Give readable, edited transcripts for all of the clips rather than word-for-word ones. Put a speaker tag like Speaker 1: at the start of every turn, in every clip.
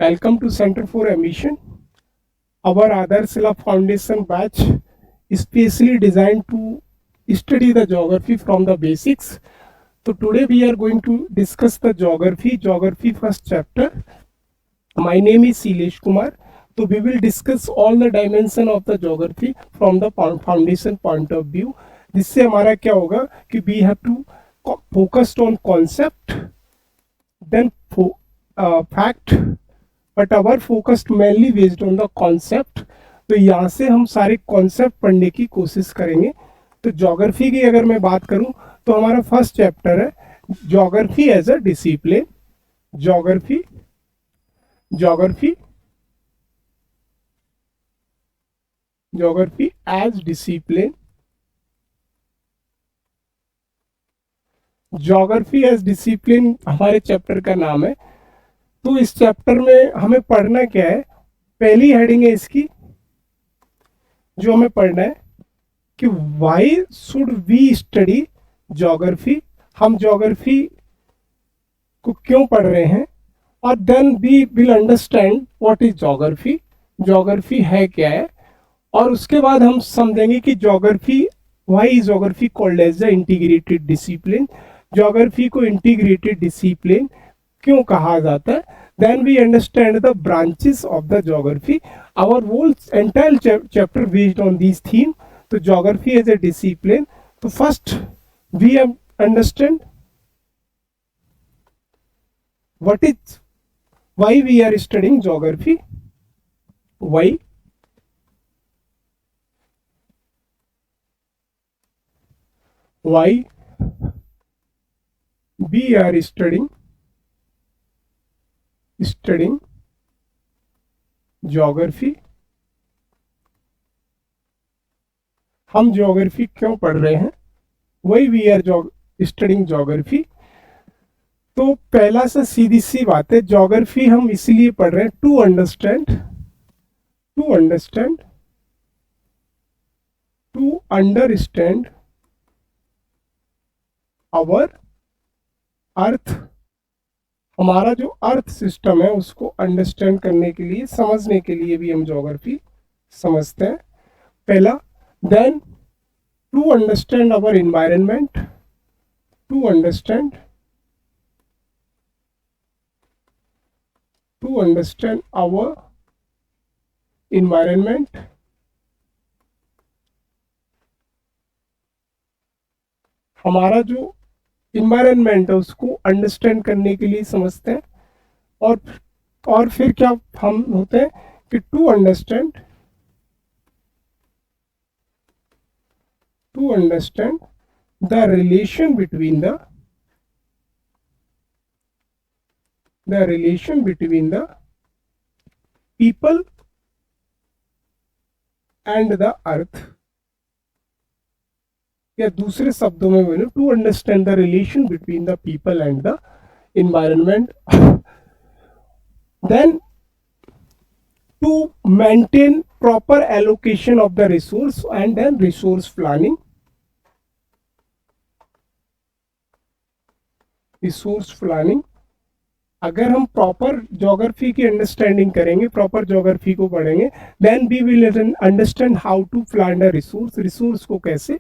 Speaker 1: Welcome to Center for Ambition. Our Adarsh Foundation batch is specially designed to study the geography from the basics. So today we are going to discuss the geography first chapter. My name is Silesh Kumar. So we will discuss all the dimension of the geography from the foundation point of view. जिससे हमारा क्या होगा कि we have to focused on concept, then fact, but our focused mainly based on the concept. तो यहाँ से हम सारे कॉन्सेप्ट पढ़ने की कोशिश करेंगे. तो ज्योग्राफी की अगर मैं बात करूं तो हमारा फर्स्ट चैप्टर है geography as a discipline. Geography geography geography as discipline. Geography as discipline हमारे चैप्टर का नाम है. तो इस चैप्टर में हमें पढ़ना क्या है, पहली हेडिंग है इसकी जो हमें पढ़ना है कि why should we study geography. हम ज्योग्राफी को क्यों पढ़ रहे हैं, और then we will understand what is geography, geography है क्या है. और उसके बाद हम समझेंगे कि geography, why is geography called as the integrated discipline. Geography को इंटीग्रेटेड डिसिप्लिन क्यों कहा जाता है. Then we understand the branches of the geography. Our whole entire chapter based on this theme. तो ज्योग्राफी एज ए डिसिप्लिन. तो first we understand what is, why we are studying geography, why we are studying geography. हम geography क्यों पढ़ रहे हैं, why we are studying geography. तो पहला से सीधी सी बात है, ज्योग्राफी हम इसलिए पढ़ रहे हैं टू अंडरस्टैंड आवर अर्थ. हमारा जो अर्थ सिस्टम है उसको अंडरस्टैंड करने के लिए, समझने के लिए भी हम ज्योग्राफी समझते हैं. पहला. Then to understand our environment, to understand our environment. हमारा जो इन्वायरमेंट है उसको अंडरस्टैंड करने के लिए समझते हैं. और फिर क्या हम होते हैं कि to understand the relation between the people and the earth. या दूसरे शब्दों में बोलो, to understand the relation between the people and the environment. Then to maintain proper allocation of the resource and then resource planning. अगर हम proper geography की understanding करेंगे, proper geography को पढ़ेंगे, then we will understand how to plan the resource को कैसे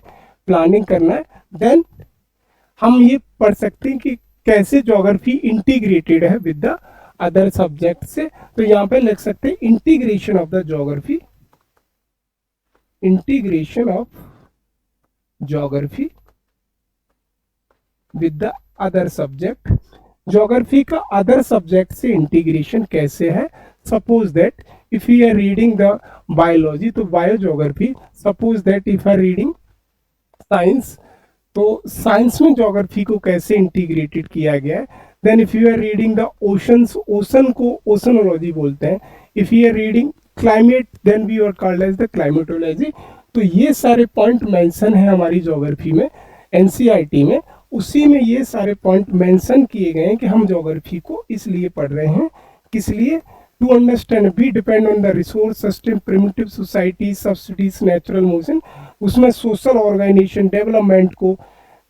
Speaker 1: planning करना है. देन हम ये पढ़ सकते हैं कि कैसे ज्योग्राफी इंटीग्रेटेड है विद द अदर सब्जेक्ट से. तो यहाँ पे लिख सकते हैं integration of geography with the other subject. Geography का अदर सब्जेक्ट से इंटीग्रेशन कैसे है. Suppose that if you are reading the biology तो biogeography. Suppose that if are reading science तो साइंस में ज्योग्राफी को कैसे इंटीग्रेटेड किया गया है. Then if you are reading the oceans, ocean को ओशनोलॉजी बोलते हैं. If you are reading climate then we are called as the climatology. तो ये सारे पॉइंट मेंशन है हमारी ज्योग्राफी में, एनसीईआरटी में. उसी में ये सारे पॉइंट मेंशन किए गए हैं कि हम ज्योग्राफी को इसलिए पढ़ रहे हैं. किस लिए? To understand we depend on the resource system, primitive society, subsidies, natural motion. उसमें सोशल ऑर्गेनाइजेशन, डेवलपमेंट को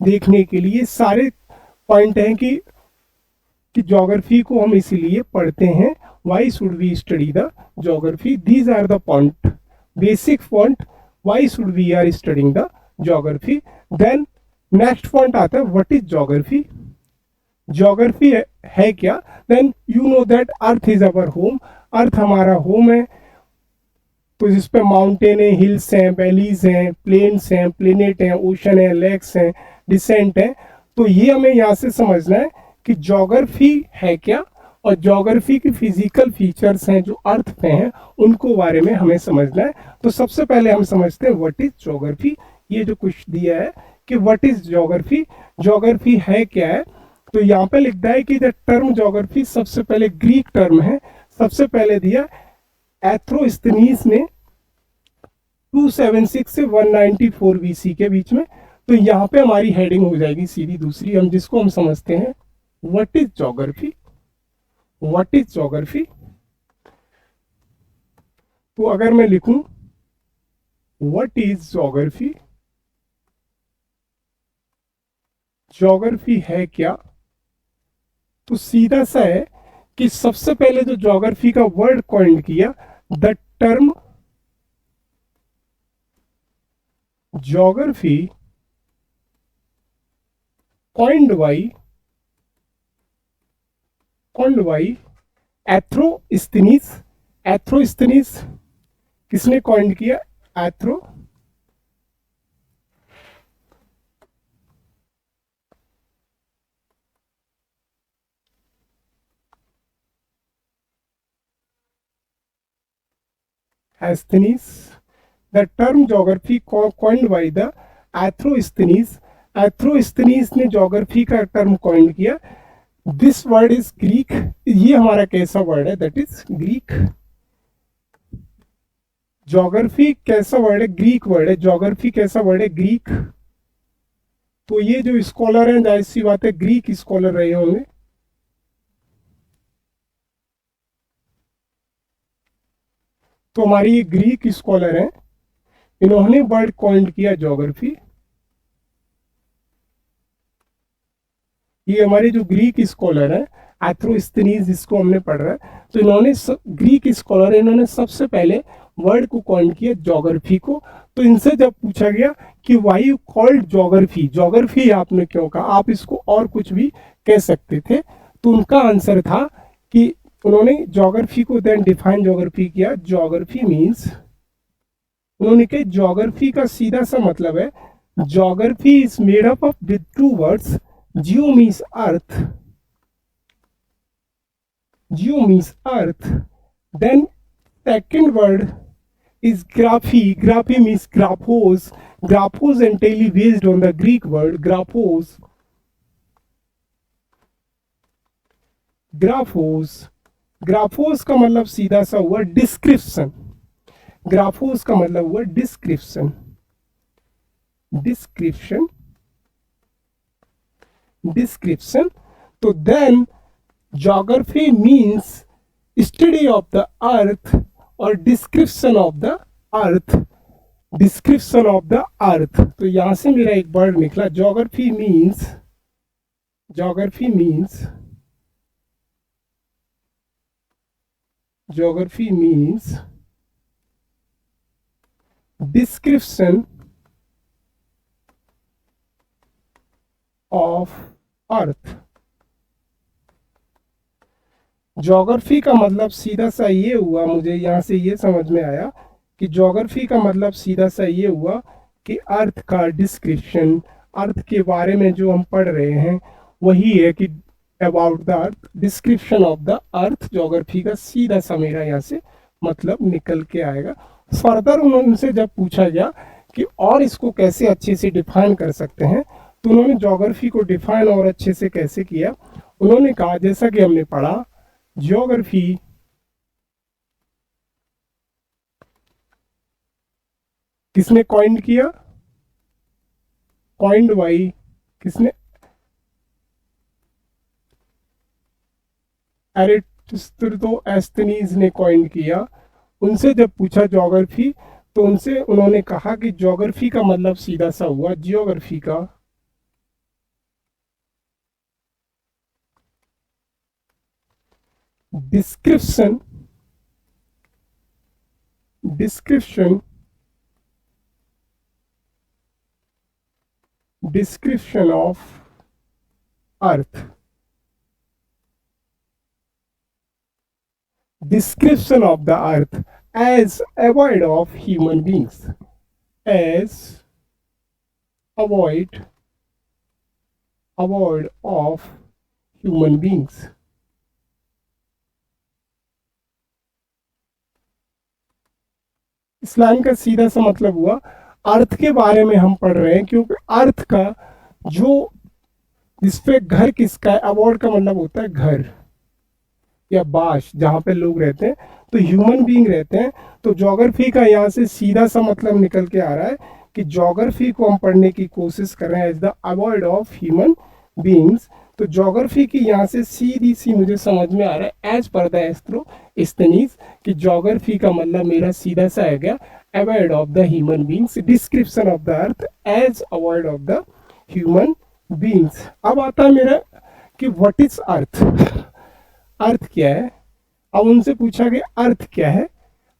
Speaker 1: देखने के लिए सारे पॉइंट हैं कि कि ज्योग्राफी को हम इसीलिए पढ़ते हैं, why should we study the geography, these are the point, basic point why should we are studying the geography. Then next point आता है व्हाट इज ज्योग्राफी। ज्योग्राफी है क्या? Then you know that earth is our home, earth हमारा home है, तो जिस पे mountain है, हिल्स हैं, वैलीज हैं, प्लेन्स हैं, प्लेनेट हैं, ओशन है, लेक्स हैं, डिसेंट है। तो ये हमें यहाँ से समझना है कि ज्योग्राफी है क्या, और ज्योग्राफी की फिजिकल फीचर्स हैं जो अर्थ पे हैं, उनको बारे में हमें समझना है। तो सबसे पहले हम समझते हैं व्हाट इज ज्योग्राफी। ये जो कुछ दिया है कि व्हाट इज ज्योग्राफी, ज्योग्राफी है क्या है, तो यहाँ पे लिखता है कि द टर्म ज्योग्राफी सबसे पहले ग्रीक टर्म है, सबसे पहले दिया एथ्रोस्थनीस ने 276 से 194 बीसी के बीच में। तो यहाँ पे हमारी हेडिंग हो जाएगी सीधी दूसरी, हम जिसको हम समझते हैं what is geography. What is geography, तो अगर मैं लिखूं व्हाट इज ज्योग्राफी, ज्योग्राफी है क्या, तो सीधा सा है कि सबसे पहले जो ज्योग्राफी का वर्ड कॉइन किया, the term geography coined by Eratosthenes. Eratosthenes किसने कॉइन्ड किया? Eratosthenes. The term geography coined by the Eratosthenes. Eratosthenes ने ज्योग्राफी का टर्म कॉइन्ड किया। दिस वर्ड इज ग्रीक, ये हमारा कैसा वर्ड है? That is Greek. ज्योग्राफी कैसा वर्ड है? ग्रीक वर्ड है। ज्योग्राफी कैसा वर्ड है? ग्रीक। तो ये जो स्कॉलर हैं, जाहिर सी बात है ग्रीक स्कॉलर रहे होंगे। तो हमारी ये ग्रीक स्कॉलर हैं, इन्होंने वर्ड कॉइन्ड किया ज्योग्राफी। ये हमारे जो ग्रीक स्कॉलर है एथ्रोस्थनीस, जिसको हमने पढ़ रहा है, तो इन्होंने ग्रीक स्कॉलर, इन्होंने सबसे पहले वर्ड को कॉइन किया ज्योग्राफी को। तो इनसे जब पूछा गया कि why you called geography, geography आपने क्यों कहा, आप इसको और कुछ भी कह सकते थे, तो उनका आंसर था कि उन्होंने ज्योग्राफी को देन डिफाइन ज्योग्राफी किया। ज्योग्राफी मीन्स, उन्होंने कहा ज्योग्राफी का सीधा सा मतलब है, geography is made up of with two words, Jio means earth, geo means earth, then second word is graphy. Graphy means graphos. Graphos entirely based on the Greek word graphos. Graphos, graphos का मतलब सीधा सा हुआ description. ग्राफोस का मतलब हुआ description, description, description. तो then geography means study of the earth और description of the earth, description of the earth. तो यहां से मेरा एक वर्ड निकला geography means, geography means, geography means description of earth. Geography का मतलब सीधा सा ये हुआ, मुझे यहाँ से ये समझ में आया कि ज्योग्राफी का मतलब सीधा सा ये हुआ कि अर्थ का डिस्क्रिप्शन, अर्थ के बारे में जो हम पढ़ रहे हैं वही है कि about the earth, description of the earth. Geography का सीधा सा मेरा यहाँ से मतलब निकल के आएगा। फर्दर उनसे जब पूछा गया कि और इसको कैसे अच्छे से डिफाइन कर सकते हैं, तो उन्होंने ज्योग्राफी को डिफाइन और अच्छे से कैसे किया, उन्होंने कहा जैसा कि हमने पढ़ा, ज्योग्राफी किसने कॉइन्ड किया? कॉइन्ड बाई किसने? एरिस्टोस्थनीज ने कॉइन्ड किया। उनसे जब पूछा ज्योग्राफी, तो उनसे उन्होंने कहा कि ज्योग्राफी का मतलब सीधा सा हुआ, ज्योग्राफी का description description description of earth description of the earth as avoid of human beings as avoid of human beings। इस लाइन का सीधा सा मतलब हुआ अर्थ के बारे में हम पढ़ रहे हैं, क्योंकि अर्थ का जो जिसपे घर किसका है, अवॉर्ड का मतलब होता है घर या बाश जहाँ पे लोग रहते हैं, तो ह्यूमन बीइंग रहते हैं। तो ज्योग्राफी का यहाँ से सीधा सा मतलब निकल के आ रहा है कि ज्योग्राफी को हम पढ़ने की कोशिश कर रहे हैं as the avoid of human beings. तो ज्योग्राफी की यहाँ से सीधी सी मुझे समझ में आ रहा है एज पर द एस्थ्रोस्थेनीज कि ज्योग्राफी का मतलब मेरा सीधा सा आ गया avoid of the human beings, description of the earth as avoid of the human beings. अब आता है मेरा कि व्हाट इज अर्थ, अर्थ क्या है। अब उनसे पूछा कि अर्थ क्या है,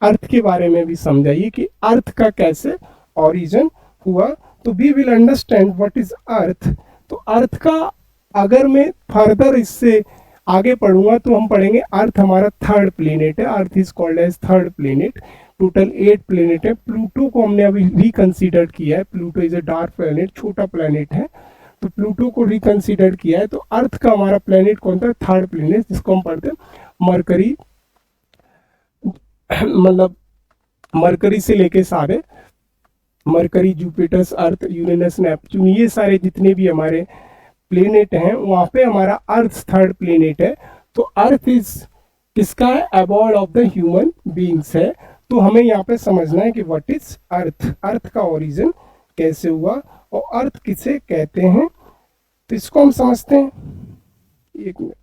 Speaker 1: अर्थ के बारे में भी समझाइए कि अर्थ का कैसे ओरिजिन हुआ। तो we will understand what is earth. तो अर्थ का अगर मैं फर्दर इससे आगे पढ़ूंगा तो हम पढ़ेंगे अर्थ हमारा थर्ड प्लेनेट है, earth is called as third planet. Total 8 planet है। प्लूटो को हमने अभी रिकंसीडर किया है, Pluto is a dark planet, छोटा प्लेनेट है, तो प्लूटो को रिकंसीडर किया है। तो अर्थ का हमारा प्लेनेट कौन था, थर्ड प्लेनेट, जिसको हम पढ़ते हैं मरकरी, मतलब मरकरी से लेके सारे मरकरी, जुपिटर्स, अर्थ, यूरेनस, नेपच्यून, ये सारे जितने भी हमारे प्लेनेट हैं वहां पे हमारा अर्थ थर्ड प्लेनेट है। तो अर्थ इज किसका है, अबॉर्ड ऑफ द ह्यूमन बीइंग्स है। तो हमें यहाँ पे समझना है कि व्हाट इज अर्थ, अर्थ का ओरिजिन कैसे हुआ और अर्थ किसे कहते हैं। तो इसको हम समझते हैं, एक मिनट।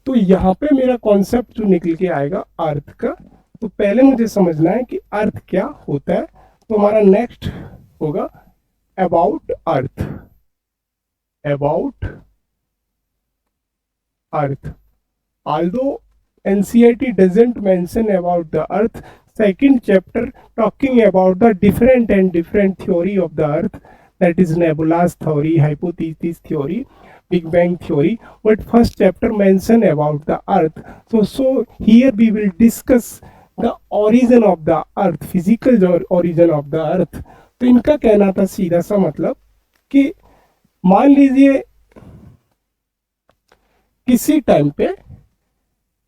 Speaker 1: तो यहाँ पे मेरा कॉन्सेप्ट जो निकल के आएगा अर्थ का, तो पहले मुझे समझना है कि अर्थ क्या होता है। तो हमारा नेक्स्ट होगा about earth, about earth. although NCERT doesn't mention about the earth, second chapter talking about the different theory of the earth, that is nebulous theory, hypothesis theory, big bang theory, but first chapter mention about the earth. So here we will discuss the origin of the earth, physical origin of the earth। तो इनका कहना था सीधा सा मतलब कि मान लीजिए किसी टाइम पे,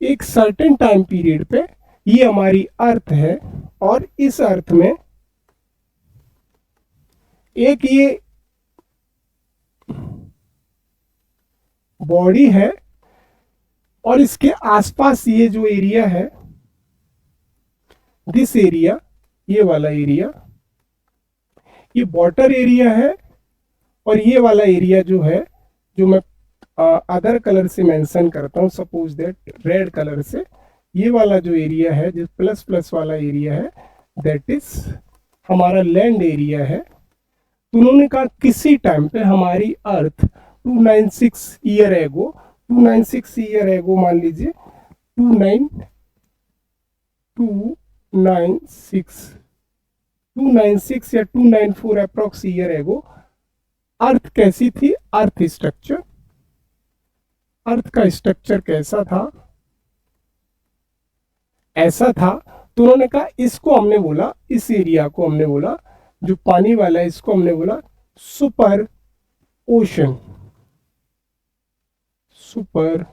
Speaker 1: एक सर्टेन टाइम पीरियड पे ये हमारी अर्थ है और इस अर्थ में एक ये बॉडी है और इसके आसपास ये जो एरिया है, दिस एरिया, ये वाला एरिया, ये वाटर एरिया है। और ये वाला एरिया जो है, जो मैं अदर कलर से मेंशन करता हूँ, सपोज दैट रेड कलर से, ये वाला जो एरिया है, जो प्लस प्लस वाला एरिया है, दैट इज हमारा लैंड एरिया है। तो उन्होंने कहा किसी टाइम पे हमारी अर्थ 296 ईयर एगो, 296 ईयर एगो मान लीजिए 296 या 294 अप्रोक्स ईयर एगो अर्थ कैसी थी, अर्थ स्ट्रक्चर, अर्थ का स्ट्रक्चर कैसा था, ऐसा था। तो उन्होंने कहा इसको हमने बोला, इस एरिया को हमने बोला, जो पानी वाला है, इसको हमने बोला सुपर ओशन, सुपर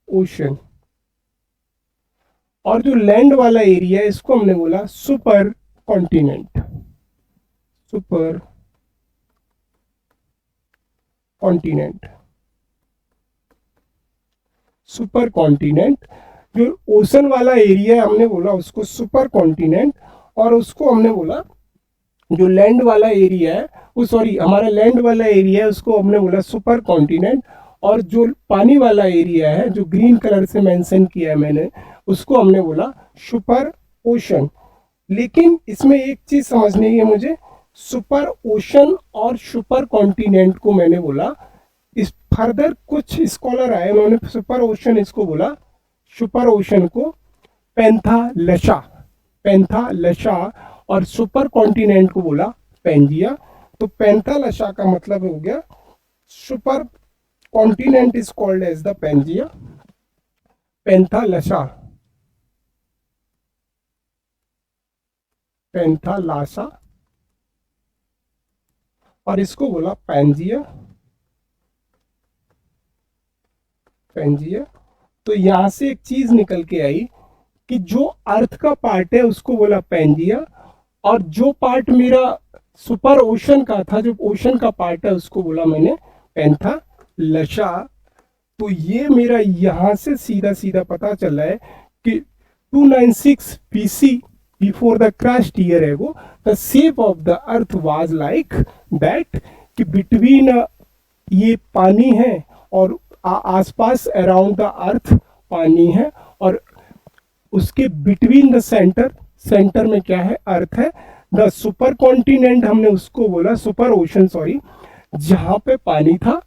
Speaker 1: ओशन। और जो लैंड वाला एरिया है, इसको हमने बोला super continent, super continent, super continent. जो ओशन वाला एरिया है हमने बोला उसको सुपर कॉन्टिनेंट, और उसको हमने बोला जो लैंड वाला एरिया है, वो सॉरी हमारा लैंड वाला एरिया है उसको हमने बोला सुपर कॉन्टिनेंट, और जो पानी वाला एरिया है जो ग्रीन कलर से मेंशन किया है मैंने, उसको हमने बोला सुपर ओशन। लेकिन इसमें एक चीज समझनी है मुझे, सुपर ओशन और सुपर कॉन्टिनेंट को मैंने बोला, इस फर्दर कुछ स्कॉलर आए, उन्होंने सुपर ओशन इसको बोला, सुपर ओशन को पैंथालसा, पैंथालसा, और सुपर कॉन्टिनेंट को बोला पेंजिया। तो पैंथालसा का मतलब हो गया super continent is called as the Pangaea, Panthalassa, Panthalassa, और इसको बोला पेंजिया, पेंजिया। तो यहां से एक चीज निकल के आई कि जो अर्थ का पार्ट है उसको बोला पेंजिया, और जो पार्ट मेरा सुपर ओशन का था, जो ओशन का पार्ट है, उसको बोला मैंने पैंथालसा। तो ये मेरा यहां से सीधा सीधा पता चला है कि 296 BC, before the crust year ago, the shape of the earth was like that, कि बिटवीन ये पानी है और आसपास अराउंड द अर्थ पानी है, और उसके बिटवीन द सेंटर, सेंटर में क्या है, अर्थ है। द सुपर कॉन्टिनेंट हमने उसको बोला, सुपर ओशन सॉरी, जहां पे पानी था,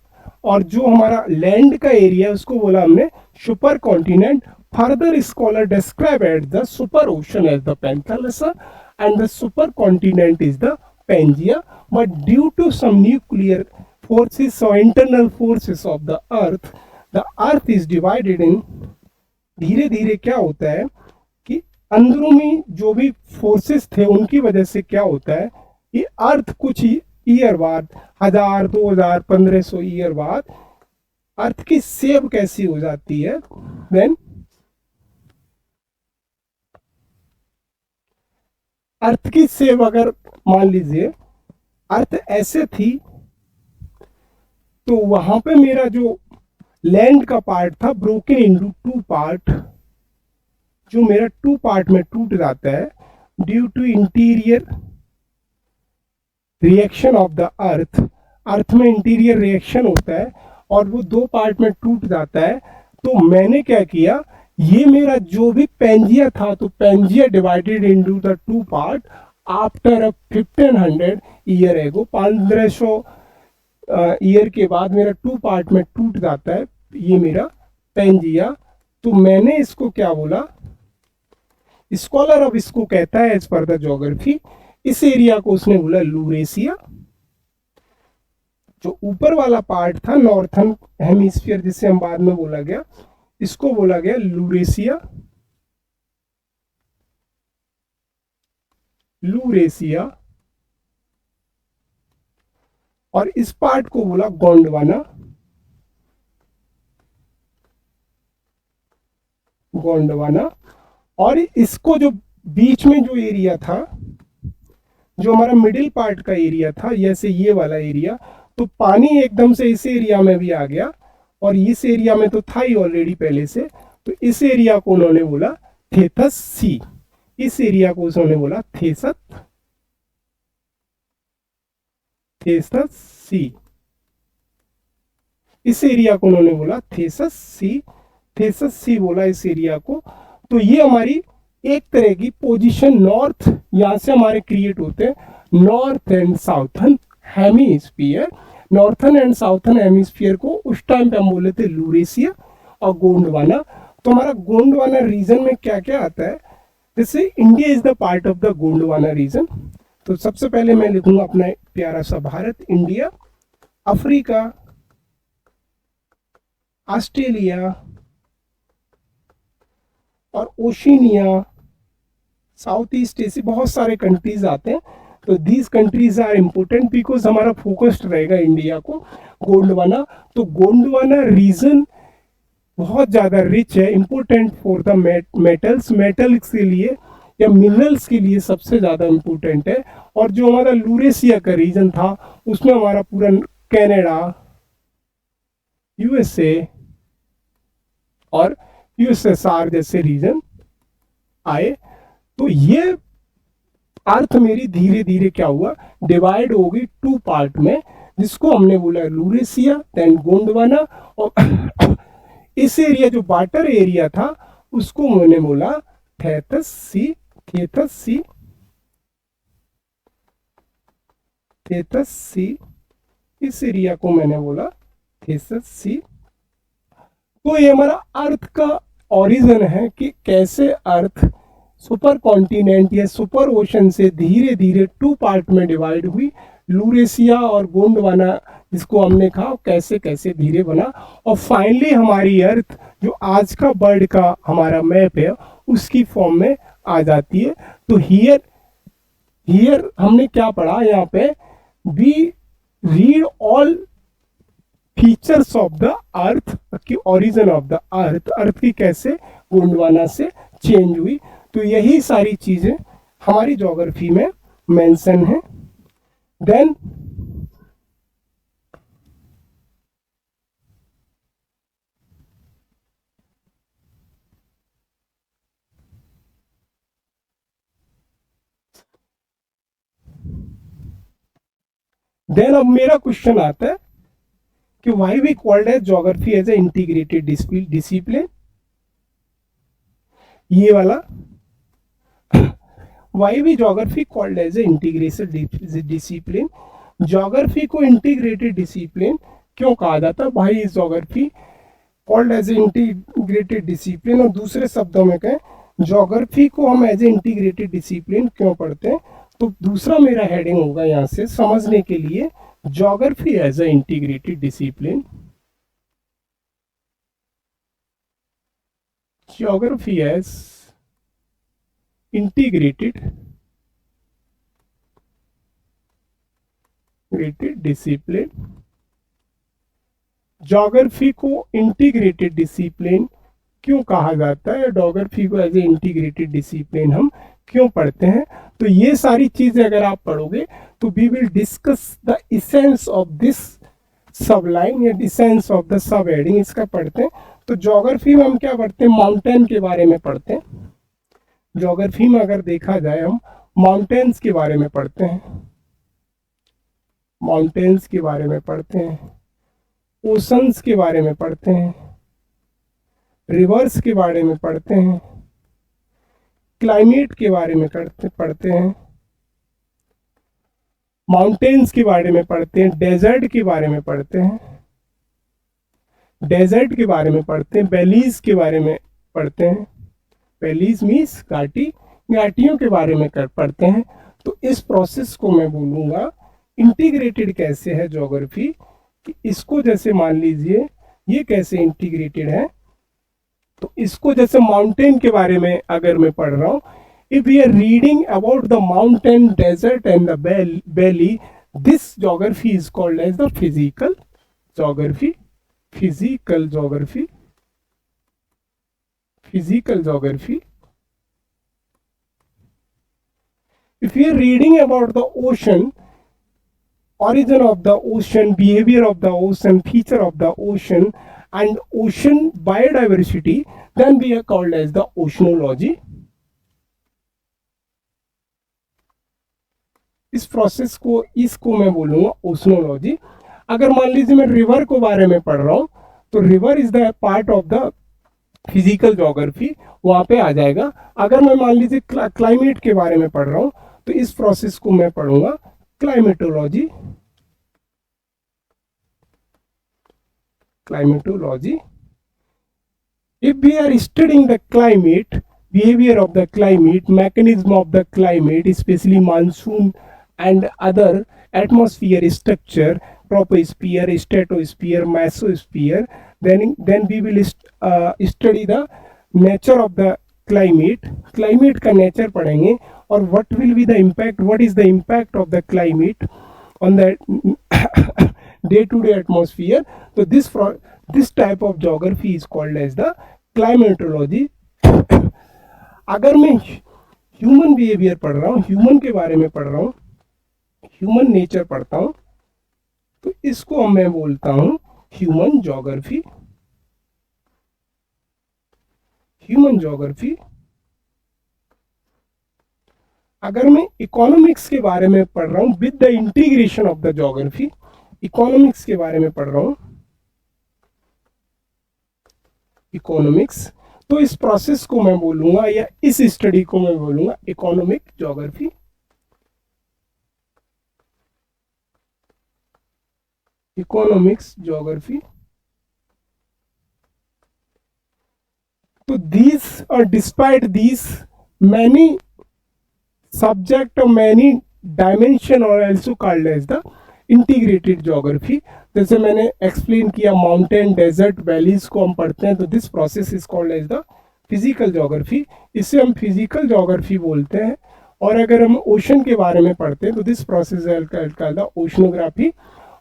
Speaker 1: और जो हमारा लैंड का एरिया है उसको बोला हमने super continent. Further scholar describe at the super ocean as the Panthalassa and the super continent is the Pangaea, but due to some nuclear forces or internal forces of the earth is divided in, धीरे धीरे क्या होता है कि अंदरूनी जो भी forces थे उनकी वजह से क्या होता है, ये अर्थ कुछ ईयर बाद, 1000, 2000, 1500 ईयर बाद अर्थ की शेप कैसी हो जाती है, देन अर्थ की शेप अगर मान लीजिए अर्थ ऐसे थी, तो वहां पे मेरा जो लैंड का पार्ट था ब्रोकन इनटू 2 पार्ट, जो मेरा 2 पार्ट में टूट जाता है due to interior reaction of the earth. Earth में इंटीरियर रिएक्शन होता है और वो 2 पार्ट में टूट जाता है। तो मैंने क्या किया, ये मेरा जो भी पेंजिया था, तो Pangaea divided into the 2 part after 1500 year ago, 1500 year के बाद मेरा 2 पार्ट में टूट जाता है ये मेरा पेंजिया। तो मैंने इसको क्या बोला, स्कॉलर अब इसको कहता है एज पर द ज्योग्राफी, इस एरिया को उसने बोला लूरेशिया। जो ऊपर वाला पार्ट था नॉर्थन हेमिस्फीयर, जिसे हम बाद में बोला गया, इसको बोला गया लूरेशिया, लूरेशिया, और इस पार्ट को बोला गोंडवाना, गोंडवाना। और इसको जो बीच में जो एरिया था, जो हमारा मिडिल पार्ट का एरिया था, जैसे ये वाला एरिया, तो पानी एकदम से इस एरिया में भी आ गया, और इस एरिया में तो था ही ऑलरेडी पहले से, तो इस एरिया को उन्होंने बोला थेथस सी, इस एरिया को उन्होंने बोला थेसत, थेसस सी, इस एरिया को उन्होंने बोला थेसस सी, थेसस सी बोला इस एरिया को। तो ये हमारी एक तरह की पोजीशन नॉर्थ, यहां से हमारे क्रिएट होते हैं north and southern hemisphere. Northern and southern hemisphere को उस टाइम पे हम बोले थे लूरेशिया और गोंडवाना। तो हमारा गोंडवाना रीजन में क्या क्या आता है, जैसे India is the part of the Gondwana region. तो सबसे पहले मैं लिखूंगा अपना प्यारा सा भारत, इंडिया, अफ्रीका, ऑस्ट्रेलिया और ओशिनिया, साउथ ईस्ट एशिया, बहुत सारे कंट्रीज आते हैं। तो these countries are important because हमारा फोकस्ड रहेगा इंडिया को गोंडवाना। तो गोंडवाना रीजन बहुत ज़्यादा रिच है, important for the metals, metals के लिए या मिनरल्स के लिए सबसे ज़्यादा इम्पोर्टेंट है। और जो हमारा लूरेशिया का रीजन था उसमें हमारा पूरा कनाडा, यूएसए और यूएसएसआर जैसे रीजन आए। तो ये अर्थ मेरी धीरे धीरे क्या हुआ, डिवाइड हो गई 2 पार्ट में, जिसको हमने बोला लूरेसिया, देन गोंडवाना, और इस एरिया जो वाटर एरिया था उसको मैंने बोला थेथस सी, थेथस सी, थेथस सी, इस एरिया को मैंने बोला थेथस सी। तो ये हमारा अर्थ का ओरिजिन है कि कैसे अर्थ सुपर कॉन्टिनेंट या सुपर ओशन से धीरे धीरे टू पार्ट में डिवाइड हुई, लूरेसिया और गोंडवाना जिसको हमने कहा कैसे कैसे धीरे बना, और फाइनली हमारी अर्थ जो आज का वर्ल्ड का हमारा मैप है उसकी फॉर्म में आ जाती है। तो हियर हियर हमने क्या पढ़ा यहाँ पे, we read all features of the earth की origin of the earth, earth की कैसे गोंडवाना से चेंज हुई। तो यही सारी चीजें हमारी ज्योग्राफी में मेंशन है। देन अब मेरा क्वेश्चन आता है कि why we called as geography as a integrated discipline, ये वाला why we geography called as a integrated discipline, geography को इंटीग्रेटेड डिसिप्लिन क्यों कहा जाता है, भाई इस geography called as a integrated discipline, और दूसरे शब्दों में कहें ज्योग्राफी को हम एज ए इंटीग्रेटेड डिसिप्लिन क्यों पढ़ते हैं। तो दूसरा मेरा हेडिंग होगा यहाँ से समझने के लिए, geography as a integrated discipline, geography as integrated discipline. Geography को इंटीग्रेटेड डिसिप्लिन क्यों कहा जाता है, ज्योग्राफी को एज ए इंटीग्रेटेड डिसिप्लिन हम क्यों पढ़ते हैं। तो ये सारी चीजें अगर आप पढ़ोगे तो we will discuss the essence of this sub line या essence of the sub heading, इसका पढ़ते हैं। तो ज्योग्राफी में हम क्या पढ़ते हैं, माउंटेन के बारे में पढ़ते हैं। ज्योग्राफी में अगर देखा जाए हम माउंटेन्स के बारे में पढ़ते हैं, माउंटेन्स के बारे में पढ़ते हैं, ओशंस के बारे में पढ़ते हैं, रिवर्स के बारे में पढ़ते हैं, क्लाइमेट के बारे में पढ़ते हैं, माउंटेन्स के बारे में पढ़ते हैं, डेजर्ट के बारे में पढ़ते हैं, डेजर्ट के बारे में पढ़ते हैं, वैलीज के बारे में पढ़ते हैं, वैलीज मीन्स घाटी, घाटियों के बारे में पढ़ते हैं। तो इस प्रोसेस को मैं बोलूँगा इंटीग्रेटेड कैसे है ज्योग्राफी, कि इसको जैसे मान लीजिए ये कैसे इंटीग्रेटेड है, तो इसको जैसे माउंटेन के बारे में अगर मैं पढ़ रहा हूँ, if we are reading about the mountain, desert and the valley, this geography is called as the physical geography, physical geography, physical geography. If we are reading about the ocean, origin of the ocean, behavior of the ocean, feature of the ocean, and ocean biodiversity, then we are called as the oceanology. इस process को, इसको मैं बोलूंगा oceanology. अगर मान लीजिए मैं river को बारे में पढ़ रहा हूँ, तो river is the part of the physical geography, वहां पे आ जाएगा। अगर मैं मान लीजिए क्लाइमेट के बारे में पढ़ रहा हूँ, तो इस प्रोसेस को मैं पढ़ूंगा climatology, climatology. If we are studying the climate, behavior of the climate, mechanism of the climate, especially monsoon and other atmosphere structure, troposphere, stratosphere, mesosphere, then we will study the nature of the climate. Climate का nature पढ़ेंगे, और what will be the impact, what is the impact of the climate on the day-to-day atmosphere. So this type of geography is called as the climatology. अगर मैं human behaviour पढ़ रहा हूँ, human के बारे में पढ़ रहा हूँ, ह्यूमन नेचर पढ़ता हूँ, तो इसको मैं बोलता हूँ ह्यूमन ज्योग्राफी, ह्यूमन ज्योग्राफी। अगर मैं इकोनॉमिक्स के बारे में पढ़ रहा हूँ with the integration of the geography, economics के बारे में पढ़ रहा हूँ, इकोनॉमिक्स, तो इस प्रोसेस को मैं बोलूंगा या इस स्टडी को मैं बोलूंगा इकोनॉमिक ज्योग्राफी। Economics geography. तो these or despite these many subject or many dimension or also called as the integrated geography, जैसे मैंने एक्सप्लेन किया माउंटेन डेजर्ट वैलीज को हम पढ़ते हैं तो this process is called as the physical geography, इसे हम फिजिकल ज्योग्राफी बोलते हैं। और अगर हम ओशन के बारे में पढ़ते हैं तो this process is called the oceanography,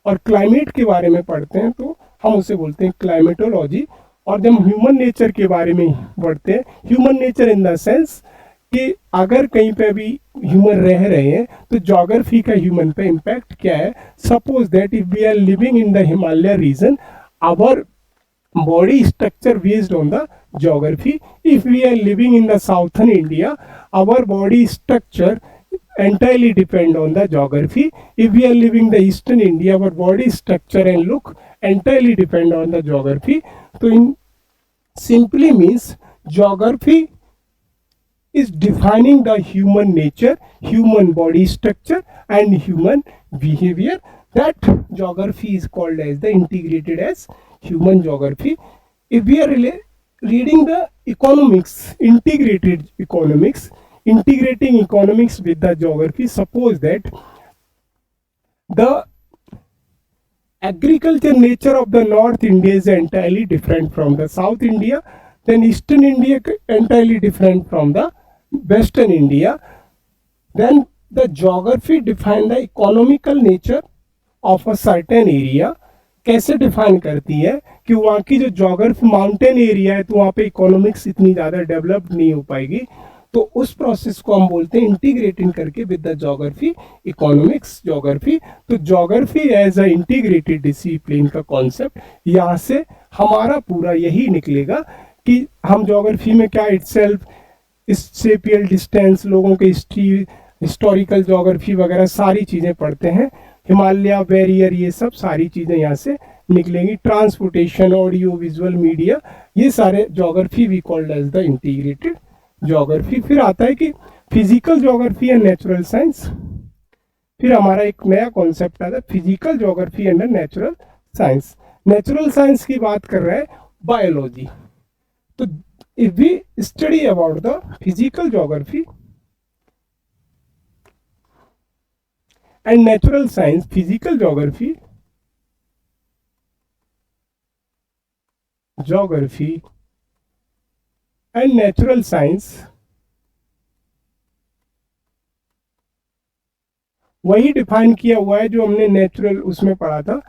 Speaker 1: और क्लाइमेट के बारे में पढ़ते हैं तो हम उसे बोलते हैं क्लाइमेटोलॉजी। और जब ह्यूमन नेचर के बारे में पढ़ते हैं, human nature in the sense कि अगर कहीं पे भी ह्यूमन रह रहे हैं तो ज्योग्राफी का ह्यूमन पे इम्पैक्ट क्या है। Suppose that if we are living in the Himalaya region, our body structure based on the geography. If we are living in the southern India, our body structure entirely depend on the geography. If we are living the eastern India, our body structure and look entirely depend on the geography. So in simply means geography is defining the human nature, human body structure and human behavior. That geography is called as the integrated as human geography. If we are reading the economics, integrated economics, integrating economics with the geography, suppose that the agriculture nature of the North India is entirely different from the South India, then Eastern India entirely different from the Western India, then the geography define the economical nature of a certain area. कैसे define करती है कि वहाँ की जो geography mountain area है तो वहाँ पे इकोनॉमिक्स इतनी ज़्यादा डेवलप नहीं हो पाएगी, तो उस प्रोसेस को हम बोलते हैं इंटीग्रेटिंग करके with the geography economics geography. तो geography as a integrated discipline का कॉन्सेप्ट, यहाँ से हमारा पूरा यही निकलेगा कि हम ज्योग्राफी में क्या इटसेल्फ स्पेशियल डिस्टेंस, लोगों के हिस्ट्री, हिस्टोरिकल ज्योग्राफी वगैरह सारी चीज़ें पढ़ते हैं, हिमालय बैरियर, ये सब सारी चीज़ें यहाँ से निकलेंगी, ट्रांसपोर्टेशन, ऑडियो विजुअल मीडिया, ये सारे geography we called as the integrated geography. फिर आता है कि physical geography and natural science, फिर हमारा एक नया कॉन्सेप्ट आता है physical geography and natural science. Natural science की बात कर रहे हैं बायोलॉजी। तो if we study about the physical geography and natural science, physical geography and natural science, वही डिफाइन किया हुआ है जो हमने नेचुरल उसमें पढ़ा था,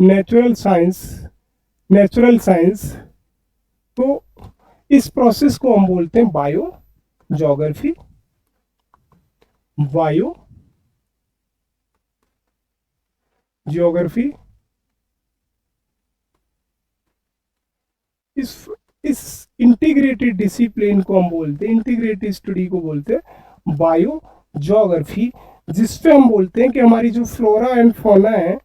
Speaker 1: नेचुरल साइंस। तो इस प्रोसेस को हम बोलते हैं बायो ज्योग्राफी, बायो ज्योग्राफी। इस इंटीग्रेटेड डिसिप्लिन को हम बोलते हैं, इंटीग्रेटेड स्टडी को बोलते हैं बायो ज्योग्राफी, जिसपे हम बोलते हैं कि हमारी जो फ्लोरा एंड फौना है,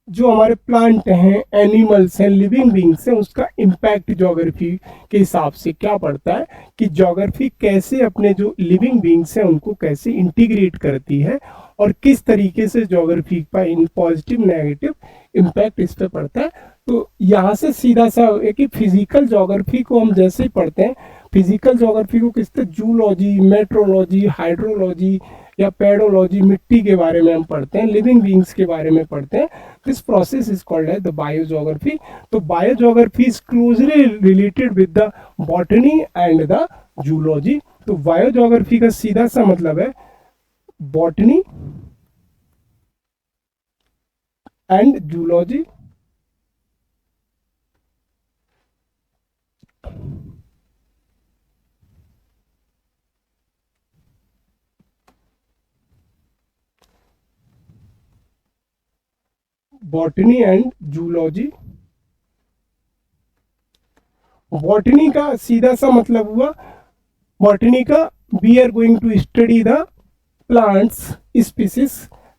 Speaker 1: जो हमारे प्लांट हैं, एनिमल्स हैं, लिविंग बींग्स हैं, उसका इम्पैक्ट ज्योग्राफी के हिसाब से क्या पड़ता है कि ज्योग्राफी कैसे अपने जो लिविंग बींग्स हैं उनको कैसे इंटीग्रेट करती है और किस तरीके से ज्योग्राफी का इन पॉजिटिव नेगेटिव इम्पैक्ट इस पे पड़ता है। तो यहाँ से सीधा सा है कि फिजिकल ज्योग्राफी को हम जैसे ही पढ़ते हैं, फिजिकल ज्योग्राफी को किस तरह जूलॉजी, मेट्रोलॉजी, हाइड्रोलॉजी या पेडोलॉजी, मिट्टी के बारे में हम पढ़ते हैं, लिविंग बींग्स के बारे में पढ़ते हैं, this process is called as the biogeography. तो biogeography is closely related with the botany and the zoology. तो बायोज्योग्राफी का सीधा सा मतलब है botany and zoology. Botany and zoology. Botany का सीधा सा मतलब हुआ, बॉटनी का we are going to study the plants species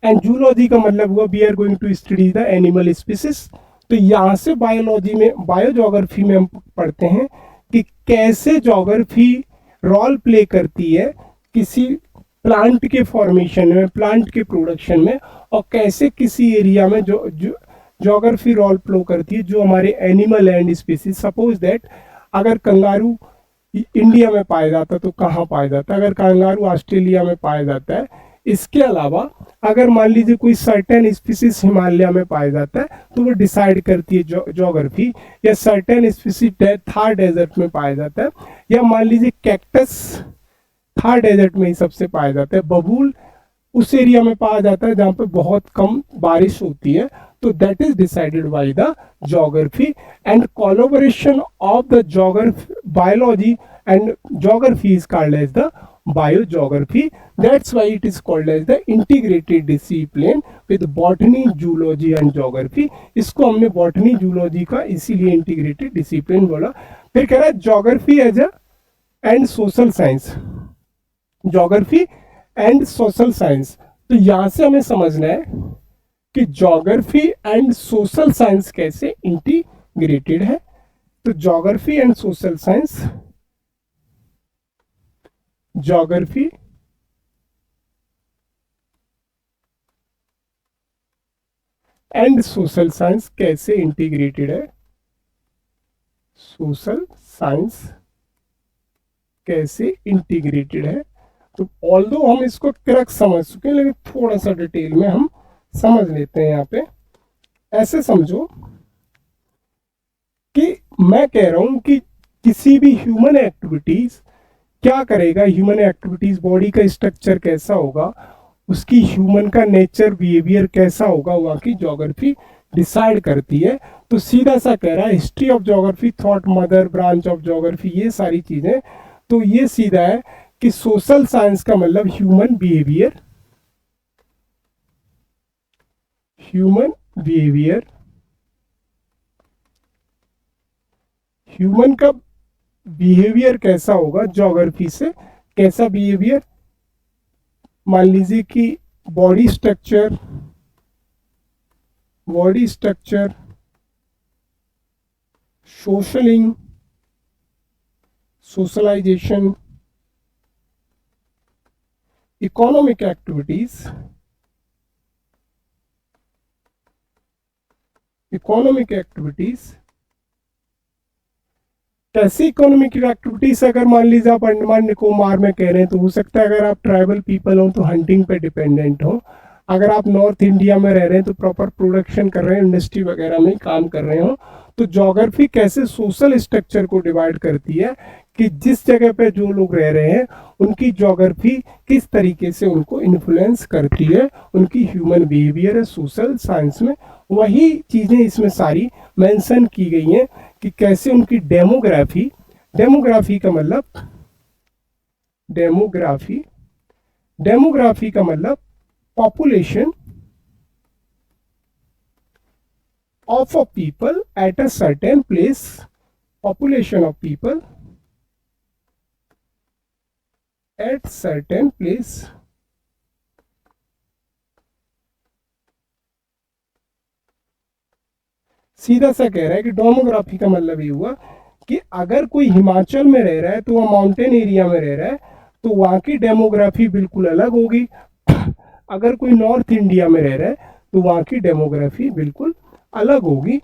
Speaker 1: and zoology का मतलब हुआ we are going to study the animal species. तो यहाँ से बायोलॉजी में, बायोजोग्राफी में हम पढ़ते हैं कि कैसे जोग्राफी रोल प्ले करती है किसी प्लांट के फॉर्मेशन में, प्लांट के प्रोडक्शन में, और कैसे किसी एरिया में जो जोग्राफी रोल प्ले करती है जो हमारे animal and species. Suppose that अगर कंगारू इंडिया में पाया जाता है तो कहाँ पाया जाता है, अगर कंगारू ऑस्ट्रेलिया में पाया जाता है। इसके अलावा अगर मान लीजिए कोई सर्टेन स्पीसीज हिमालय में पाया जाता है तो वो डिसाइड करती है जोग्राफी, या सर्टेन स्पीसीज थार डेजर्ट में पाया जाता है, या मान लीजिए कैक्टस थार डेजर्ट में ही सबसे पाया जाता है, बबूल उस एरिया में पाया जाता है जहाँ पे बहुत कम बारिश होती है। तो that is decided by the geography and collaboration of the geography, biology and geography is called as the biogeography. That's why it is called as the integrated discipline with botany, zoology and geography. इसको हमने botany, zoology का इसीलिए integrated discipline बोला। फिर कह रहा है geography as a and social science, geography and social science। तो यहाँ से हमें समझना है कि geography and social science कैसे integrated है। तो geography and social science, geography and social science कैसे इंटीग्रेटेड है, सोशल साइंस कैसे इंटीग्रेटेड है। तो ऑल्दो हम इसको क्रक समझ चुके हैं लेकिन थोड़ा सा डिटेल में हम समझ लेते हैं। यहाँ पे ऐसे समझो कि मैं कह रहा हूं कि किसी भी ह्यूमन एक्टिविटीज क्या करेगा, ह्यूमन एक्टिविटीज, बॉडी का स्ट्रक्चर कैसा होगा, उसकी ह्यूमन का नेचर बिहेवियर कैसा होगा, वहाँ की ज्योग्राफी डिसाइड करती है। तो सीधा सा कह रहा है history of geography, thought mother branch of geography, ये सारी चीजें। तो ये सीधा है कि सोशल साइंस का मतलब human behaviour, human behaviour, human का बिहेवियर कैसा होगा ज्योग्राफी से, कैसा बिहेवियर, मान लीजिए कि body structure, body structure, socialing, socialisation, economic activities, economic activities कैसी इकोनॉमिक एक्टिविटीज, अगर मान लीजिए आप अंडमान निकोबार में कह रहे हैं तो हो सकता है अगर आप ट्राइबल पीपल हो तो हंटिंग पे डिपेंडेंट हो, अगर आप नॉर्थ इंडिया में रह रहे हैं तो प्रॉपर प्रोडक्शन कर रहे हैं, इंडस्ट्री वगैरह में काम कर रहे हो। तो ज्योग्राफी कैसे सोशल स्ट्रक्चर को डिवाइड करती है कि जिस जगह पे जो लोग रह रहे हैं उनकी ज्योग्राफी किस तरीके से उनको इन्फ्लुएंस करती है, उनकी ह्यूमन बिहेवियर है सोशल साइंस में। वही चीज़ें इसमें सारी मेंशन की गई हैं कि कैसे उनकी डेमोग्राफी, डेमोग्राफी का मतलब, डेमोग्राफी, डेमोग्राफी का मतलब population of a people at a certain place, population of people at certain place, सीधा सा कह रहा है कि डेमोग्राफी का मतलब ये हुआ कि अगर कोई हिमाचल में रह रहा है तो वह माउंटेन एरिया में रह रहा है तो वहाँ की डेमोग्राफी बिल्कुल अलग होगी। अगर कोई नॉर्थ इंडिया में रह रहा है तो वहाँ की डेमोग्राफी बिल्कुल अलग होगी।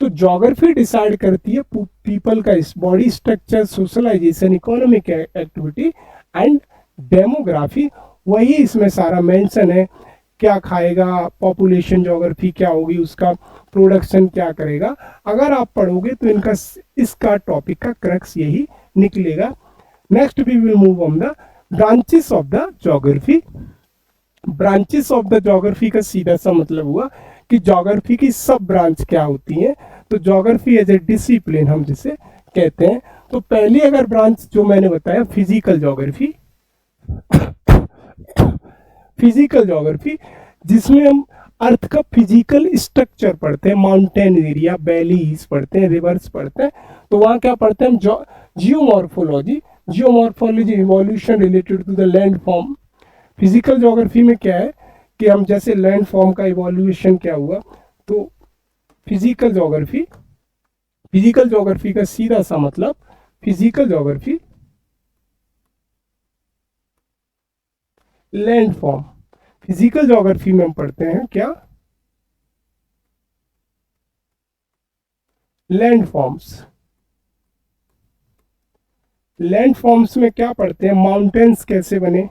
Speaker 1: तो ज्योग्राफी डिसाइड करती है पीपल का body structure, socialisation, economic activity and demography. वही इसमें सारा मेंशन है, क्या खाएगा, पॉपुलेशन ज्योग्राफी क्या होगी, उसका प्रोडक्शन क्या करेगा। अगर आप पढ़ोगे तो इनका इसका टॉपिक का क्रक्स यही निकलेगा। Next we will move on the branches of the geography. Branches of the geography का सीधा सा मतलब हुआ कि ज्योग्राफी की सब ब्रांच क्या होती हैं। तो ज्योग्राफी एज ए डिसिप्लिन हम जिसे कहते हैं। तो पहली अगर ब्रांच जो मैंने बताया फिजिकल ज्योग्राफी, फिजिकल ज्योग्राफी जिसमें हम अर्थ का फिजिकल स्ट्रक्चर पढ़ते हैं, माउंटेन एरिया, वैलीज पढ़ते हैं, रिवर्स पढ़ते हैं। तो वहाँ क्या पढ़ते हैं हम, geomorphology, geomorphology evolution related to the land form. Physical geography में क्या है कि हम जैसे लैंड फॉर्म का इवोल्यूशन क्या हुआ, तो फिजिकल ज्योग्राफी, फिजिकल ज्योग्राफी का सीधा सा मतलब physical geography land form, physical geography में हम पढ़ते हैं क्या, लैंड फॉर्म्स। लैंड फॉर्म्स में क्या पढ़ते हैं, माउंटेन्स कैसे बने,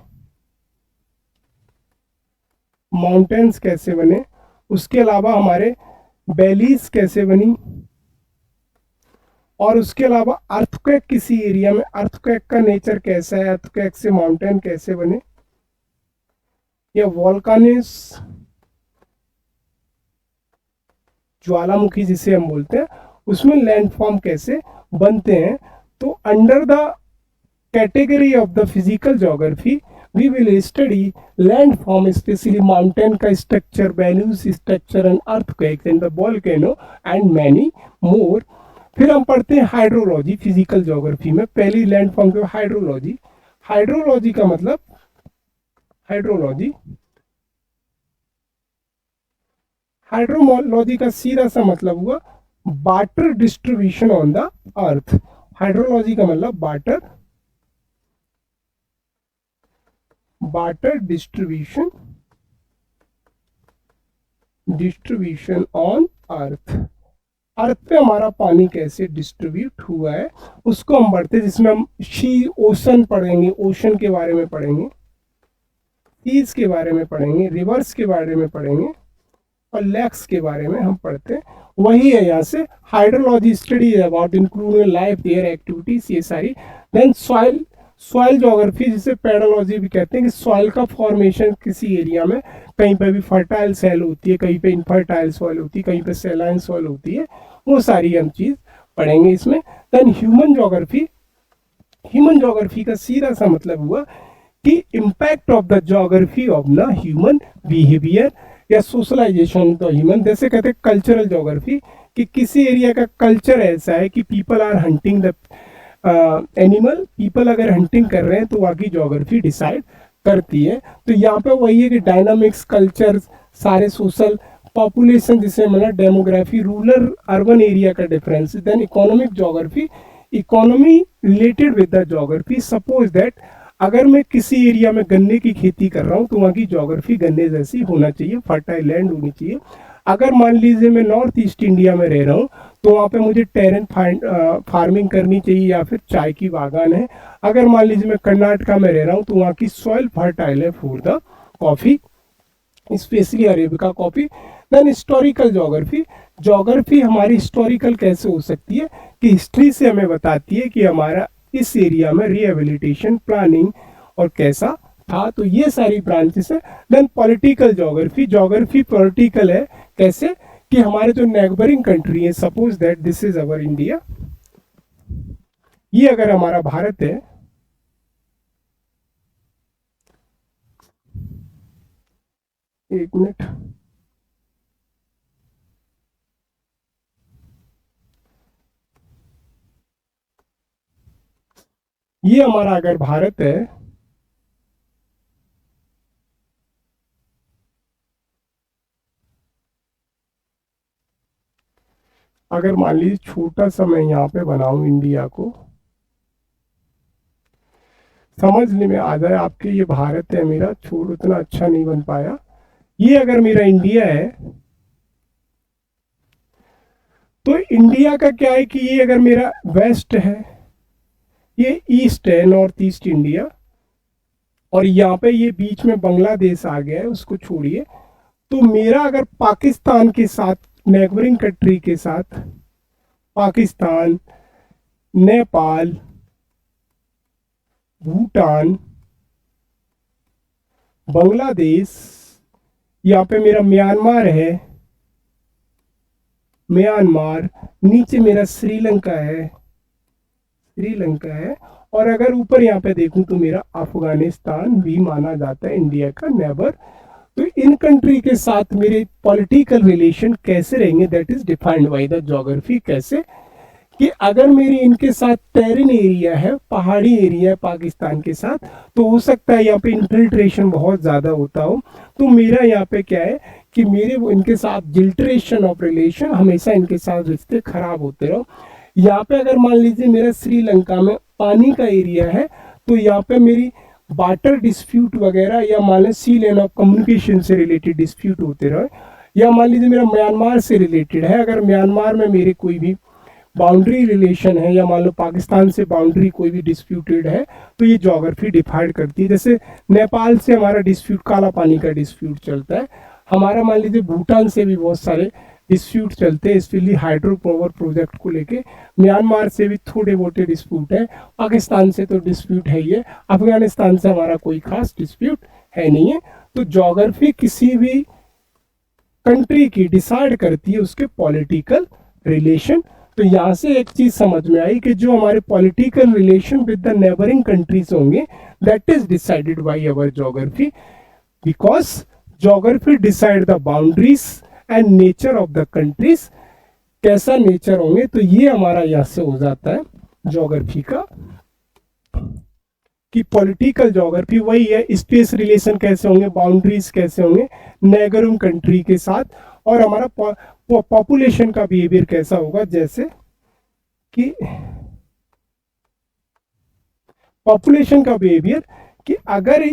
Speaker 1: माउंटेन्स कैसे बने, उसके अलावा हमारे वैलीज कैसे बनी, और उसके अलावा अर्थक्वेक किसी एरिया में, अर्थक्वेक का नेचर कैसा है, अर्थक्वेक से माउंटेन कैसे बने, या वॉल्कानिस, ज्वालामुखी जिसे हम बोलते हैं, उसमें लैंडफॉर्म कैसे बनते हैं। तो under the category of the physical geography we will study landform, specially mountain का structure, valleys structure and earthquakes and the volcano and many more. फिर हम पढ़ते हैं हाइड्रोलॉजी फिजिकल ज्योग्राफी में। पहली लैंडफॉर्म के हाइड्रोलॉजी, हाइड्रोलॉजी का मतलब, हाइड्रोलॉजी, हाइड्रोलॉजी का सीधा सा मतलब हुआ water distribution on the earth. Hydrology का मतलब water, water distribution, distribution on earth, earth पे हमारा पानी कैसे डिस्ट्रीब्यूट हुआ है उसको हम पढ़ते हैं, जिसमें हम सी ओशन पढ़ेंगे, ओशन के बारे में पढ़ेंगे, सीज के बारे में पढ़ेंगे, रिवर्स के बारे में पढ़ेंगे, और लेक्स के बारे में हम पढ़ते हैं। वही है यहाँ से hydrology study about including life, their activities, ये सारी। देन सॉइल, सॉइल ज्योग्राफी जिसे पेडोलॉजी भी कहते हैं, कि सॉइल का फॉर्मेशन किसी एरिया में, कहीं पे भी फर्टाइल सॉइल होती है, कहीं पे इनफर्टाइल सॉइल होती है, कहीं पे सेलाइन सॉइल होती है, वो सारी हम चीज पढ़ेंगे इसमें। Then human geography, human geography का सीधा सा मतलब हुआ कि impact of the geography of an human behaviour या सोशलाइजेशन ऑफ ह्यूमन। जैसे कहते हैं कल्चरल ज्योग्राफी, कि किसी एरिया का कल्चर ऐसा है कि people are hunting the animal, people अगर हंटिंग कर रहे हैं तो वहाँ की ज्योग्राफी डिसाइड करती है। तो यहाँ पे वही है कि डायनामिक्स, कल्चर, सारे सोशल, पॉपुलेशन जिसे मतलब डेमोग्राफी, रूरल अर्बन एरिया का difference. Then economic geography, economy related with the geography. Suppose that अगर मैं किसी एरिया में गन्ने की खेती कर रहा हूँ तो वहाँ की ज्योग्राफी गन्ने जैसी होना चाहिए, फर्टाइल लैंड होनी चाहिए। अगर मान लीजिए मैं नॉर्थ ईस्ट इंडिया में रह रहा हूँ तो वहाँ पे मुझे टेरेन फार्मिंग करनी चाहिए, या फिर चाय की बागान है। अगर मान लीजिए मैं कर्नाटका में रह रहा हूँ तो वहाँ की सॉइल फर्टाइल है for the coffee, specially arabica coffee. Then historical geography, ज्योग्राफी हमारी हिस्टोरिकल कैसे हो सकती है, कि हिस्ट्री से हमें बताती है कि हमारा इस एरिया में रिहेबिलिटेशन प्लानिंग और कैसा था। तो ये सारी ब्रांचेस है। Then political geography, geography political है, कैसे कि हमारे जो नेबरिंग कंट्री है, suppose that this is our India, ये अगर हमारा भारत है, एक मिनट, ये हमारा अगर भारत है, अगर मान लीजिए छोटा सा मैं यहाँ पे बनाऊं इंडिया को, समझने में आ जाए आपके, ये भारत है मेरा, छोड़ उतना अच्छा नहीं बन पाया, ये अगर मेरा इंडिया है, तो इंडिया का क्या है कि ये अगर मेरा वेस्ट है, ये ईस्ट है, नॉर्थ ईस्ट इंडिया, और यहाँ पे ये बीच में बांग्लादेश आ गया है, उसको छोड़िए। तो मेरा अगर पाकिस्तान के साथ, नेबरिंग कंट्री के साथ, पाकिस्तान, नेपाल, भूटान, बांग्लादेश, यहाँ पे मेरा म्यांमार है, म्यांमार, नीचे मेरा श्रीलंका है, श्रीलंका है, और अगर ऊपर यहाँ पे देखूं तो मेरा अफगानिस्तान भी माना जाता है इंडिया का नेबर। तो इन कंट्री के साथ मेरे पॉलिटिकल रिलेशन कैसे रहेंगे, that is defined by the geography. कैसे कि अगर मेरी इनके साथ टेरिन एरिया है, पहाड़ी एरिया है पाकिस्तान के साथ, तो हो सकता है यहाँ पे इन्फिल्ट्रेशन बहुत ज़्यादा होता हो। तो मेरा यहाँ पे क्या है कि मेरे वो इनके साथ जिल्ट्रेशन ऑफ रिलेशन, हमेशा इनके साथ रिश्ते खराब होते रहो। यहाँ पे अगर मान लीजिए मेरा श्रीलंका में पानी का एरिया है, तो यहाँ पे मेरी वाटर डिस्प्यूट वगैरह या मान लीजिए सी लेन ऑफ कम्युनिकेशन से रिलेटेड डिस्प्यूट होते रहे, या मान लीजिए मेरा म्यांमार से रिलेटेड है, अगर म्यांमार में मेरे कोई भी बाउंड्री रिलेशन है, या मान लो पाकिस्तान से बाउंड्री कोई भी डिस्प्यूटेड है, तो ये ज्योग्राफी डिफाइड करती है। जैसे नेपाल से हमारा डिस्प्यूट काला पानी का डिस्प्यूट चलता है, हमारा मान लीजिए भूटान से भी बहुत सारे डिस्प्यूट चलते हैं स्पेशली हाइड्रो पावर प्रोजेक्ट को लेके, म्यांमार से भी थोड़े मोटे डिस्प्यूट है, पाकिस्तान से तो डिस्प्यूट है ही है, अफगानिस्तान से हमारा कोई खास डिस्प्यूट है नहीं है। तो ज्योग्राफी किसी भी कंट्री की डिसाइड करती है उसके पॉलिटिकल रिलेशन। तो यहाँ से एक चीज समझ में आई कि जो हमारे political relation with the neighbouring countries होंगे, that is decided by our geography, because geography decide the boundaries and nature of the countries. कैसा नेचर होंगे, तो ये हमारा यहाँ से हो जाता है ज्योग्राफी का कि पॉलिटिकल ज्योग्राफी वही है, स्पेस रिलेशन कैसे होंगे, बाउंड्रीज कैसे होंगे नेबरिंग कंट्री के साथ, और हमारा पॉपुलेशन का बिहेवियर कैसा होगा। जैसे कि पॉपुलेशन का बिहेवियर कि अगर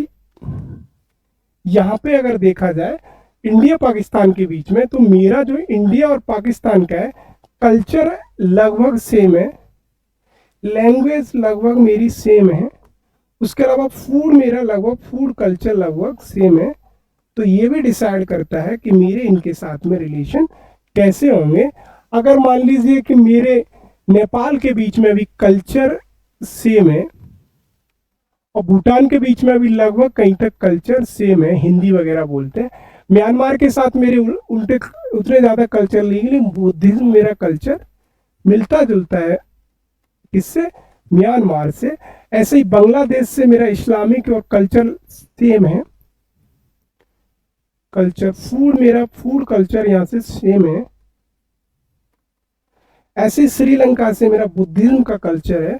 Speaker 1: यहां पे अगर देखा जाए इंडिया पाकिस्तान के बीच में, तो मेरा जो इंडिया और पाकिस्तान का है कल्चर लगभग सेम है, लैंग्वेज लगभग मेरी सेम है, उसके अलावा फूड मेरा लगभग फूड कल्चर लगभग सेम है। तो ये भी डिसाइड करता है कि मेरे इनके साथ में रिलेशन कैसे होंगे। अगर मान लीजिए कि मेरे नेपाल के बीच में भी कल्चर सेम है और भूटान के बीच में भी लगभग कहीं तक कल्चर सेम है, हिंदी वगैरह बोलते हैं, म्यांमार के साथ मेरे उल्टे उतने ज़्यादा कल्चर नहीं, लेकिन बुद्धिज्म मेरा कल्चर मिलता जुलता है किससे, म्यांमार से। ऐसे ही बांग्लादेश से मेरा इस्लामिक और कल्चर सेम है, कल्चर फूड मेरा फूड कल्चर यहाँ से सेम है। ऐसे श्रीलंका से मेरा बुद्धिज्म का कल्चर है।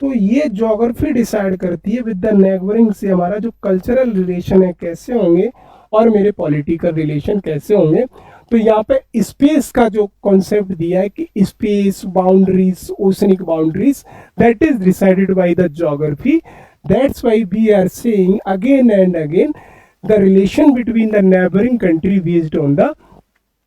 Speaker 1: तो ये ज्योग्राफी डिसाइड करती है विद द नेबरिंग से हमारा जो कल्चरल रिलेशन है कैसे होंगे और मेरे पॉलिटिकल रिलेशन कैसे होंगे। तो यहाँ पे स्पेस का जो कॉन्सेप्ट दिया है कि space boundaries, oceanic boundaries, that is decided by the geography. That's why we are saying again and again the relation between the neighbouring country based on the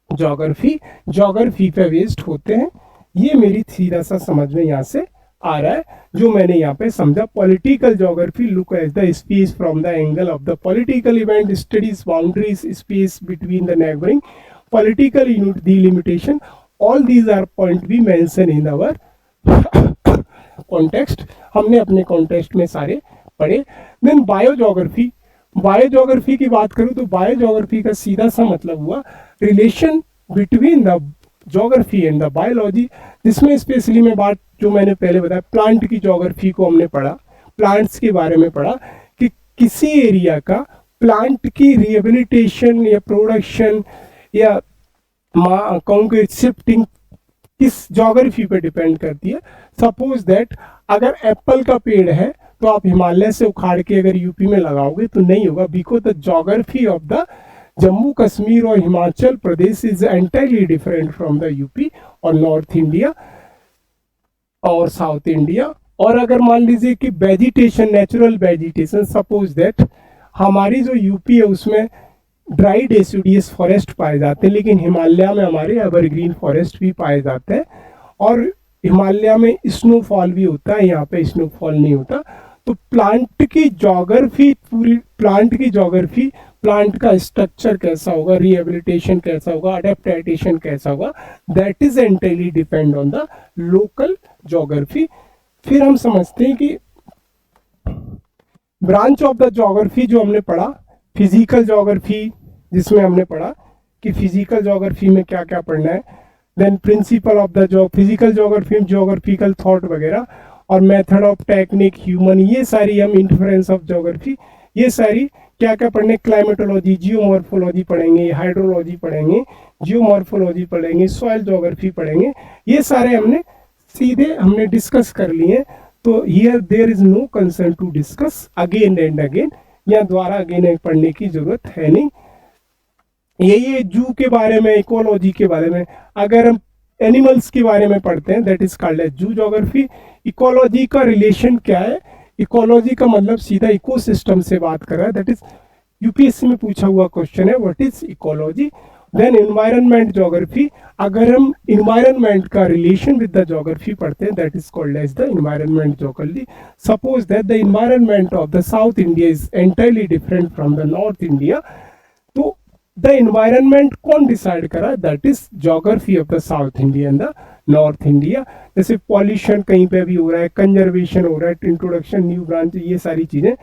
Speaker 1: geography पे बेस्ड होते हैं। ये मेरी सीधा सा समझ में यहाँ से आ रहा है जो मैंने यहाँ पे समझा। Political geography look at the space from the angle of the political event, studies boundaries, space between the neighbouring, political unit delimitation, all these are point we mention in our context। हमने अपने context में सारे पढ़े। Then बायोज्योग्राफी, बायोज्योग्राफी की बात करूं तो biogeography का सीधा सा मतलब हुआ relation between the geography and the biology, जिसमें स्पेशली मैं बात जो मैंने पहले बताया प्लांट की ज्योग्राफी को हमने पढ़ा, प्लांट्स के बारे में पढ़ा कि किसी एरिया का प्लांट की रिहेबिलिटेशन या प्रोडक्शन या कहूँ कि शिफ्टिंग किस ज्योग्राफी पे डिपेंड करती है। सपोज दैट अगर एप्पल का पेड़ है तो आप हिमालय से उखाड़ के अगर यूपी में लगाओगे तो नहीं होगा, because the geography of the Jammu Kashmir और Himachal Pradesh is entirely different from the UP और नॉर्थ इंडिया और साउथ इंडिया। और अगर मान लीजिए कि vegetation, natural vegetation, suppose that हमारी जो यूपी है उसमें ड्राई डेसिडियस फॉरेस्ट पाए जाते हैं, लेकिन हिमालय में हमारे एवरग्रीन फॉरेस्ट भी पाए जाते हैं, और हिमालय में स्नोफॉल भी होता है, यहाँ पे स्नोफॉल नहीं होता। तो प्लांट की ज्योग्राफी, पूरी प्लांट की ज्योग्राफी, प्लांट का स्ट्रक्चर कैसा होगा, रिहेबिलिटेशन कैसा होगा, अडेप्टेशन कैसा होगा, that is entirely depend on the local geography. फिर हम समझते हैं कि ब्रांच ऑफ द ज्योग्राफी जो हमने पढ़ा, फिजिकल ज्योग्राफी, जिसमें हमने पढ़ा कि फिजिकल ज्योग्राफी में क्या क्या पढ़ना है, then principle of the physical geography में ज्योग्राफिकल थॉट वगैरह, और मेथड ऑफ टेक्निक, ह्यूमन, ये सारी हम इंटरफेरेंस ऑफ ज्योग्राफी, ये सारी क्या क्या पढ़ने, क्लाइमेटोलॉजी, जियोमॉर्फोलॉजी पढ़ेंगे, हाइड्रोलॉजी पढ़ेंगे, जियोमॉर्फोलॉजी पढ़ेंगे, सॉइल ज्योग्राफी पढ़ेंगे, ये सारे हमने सीधे हमने डिस्कस कर लिए, तो here there is no concern to discuss again and again, या द्वारा अगेन पढ़ने की जरूरत है नहीं। ये जू के बारे में, इकोलॉजी के बारे में, अगर हम एनिमल्स के बारे में पढ़ते हैं दैट इज कॉल्ड एज जू ज्योग्राफी। इकोलॉजी का रिलेशन क्या है? इकोलॉजी का मतलब सीधा इकोसिस्टम से बात कर रहा है, दैट इज यूपीएससी में पूछा हुआ क्वेश्चन है, what is ecology. Then environment geography, अगर हम इन्वायरमेंट का रिलेशन विद द ज्योग्राफी पढ़ते हैं that is called as the environment geography. Suppose that the environment of the South India is entirely different from the North India, तो the environment कौन decide करा? That is geography of the South India and the North India. जैसे pollution कहीं पे भी हो रहा है, कंजर्वेशन हो रहा है, इंट्रोडक्शन, न्यू ब्रांच, ये सारी चीजें।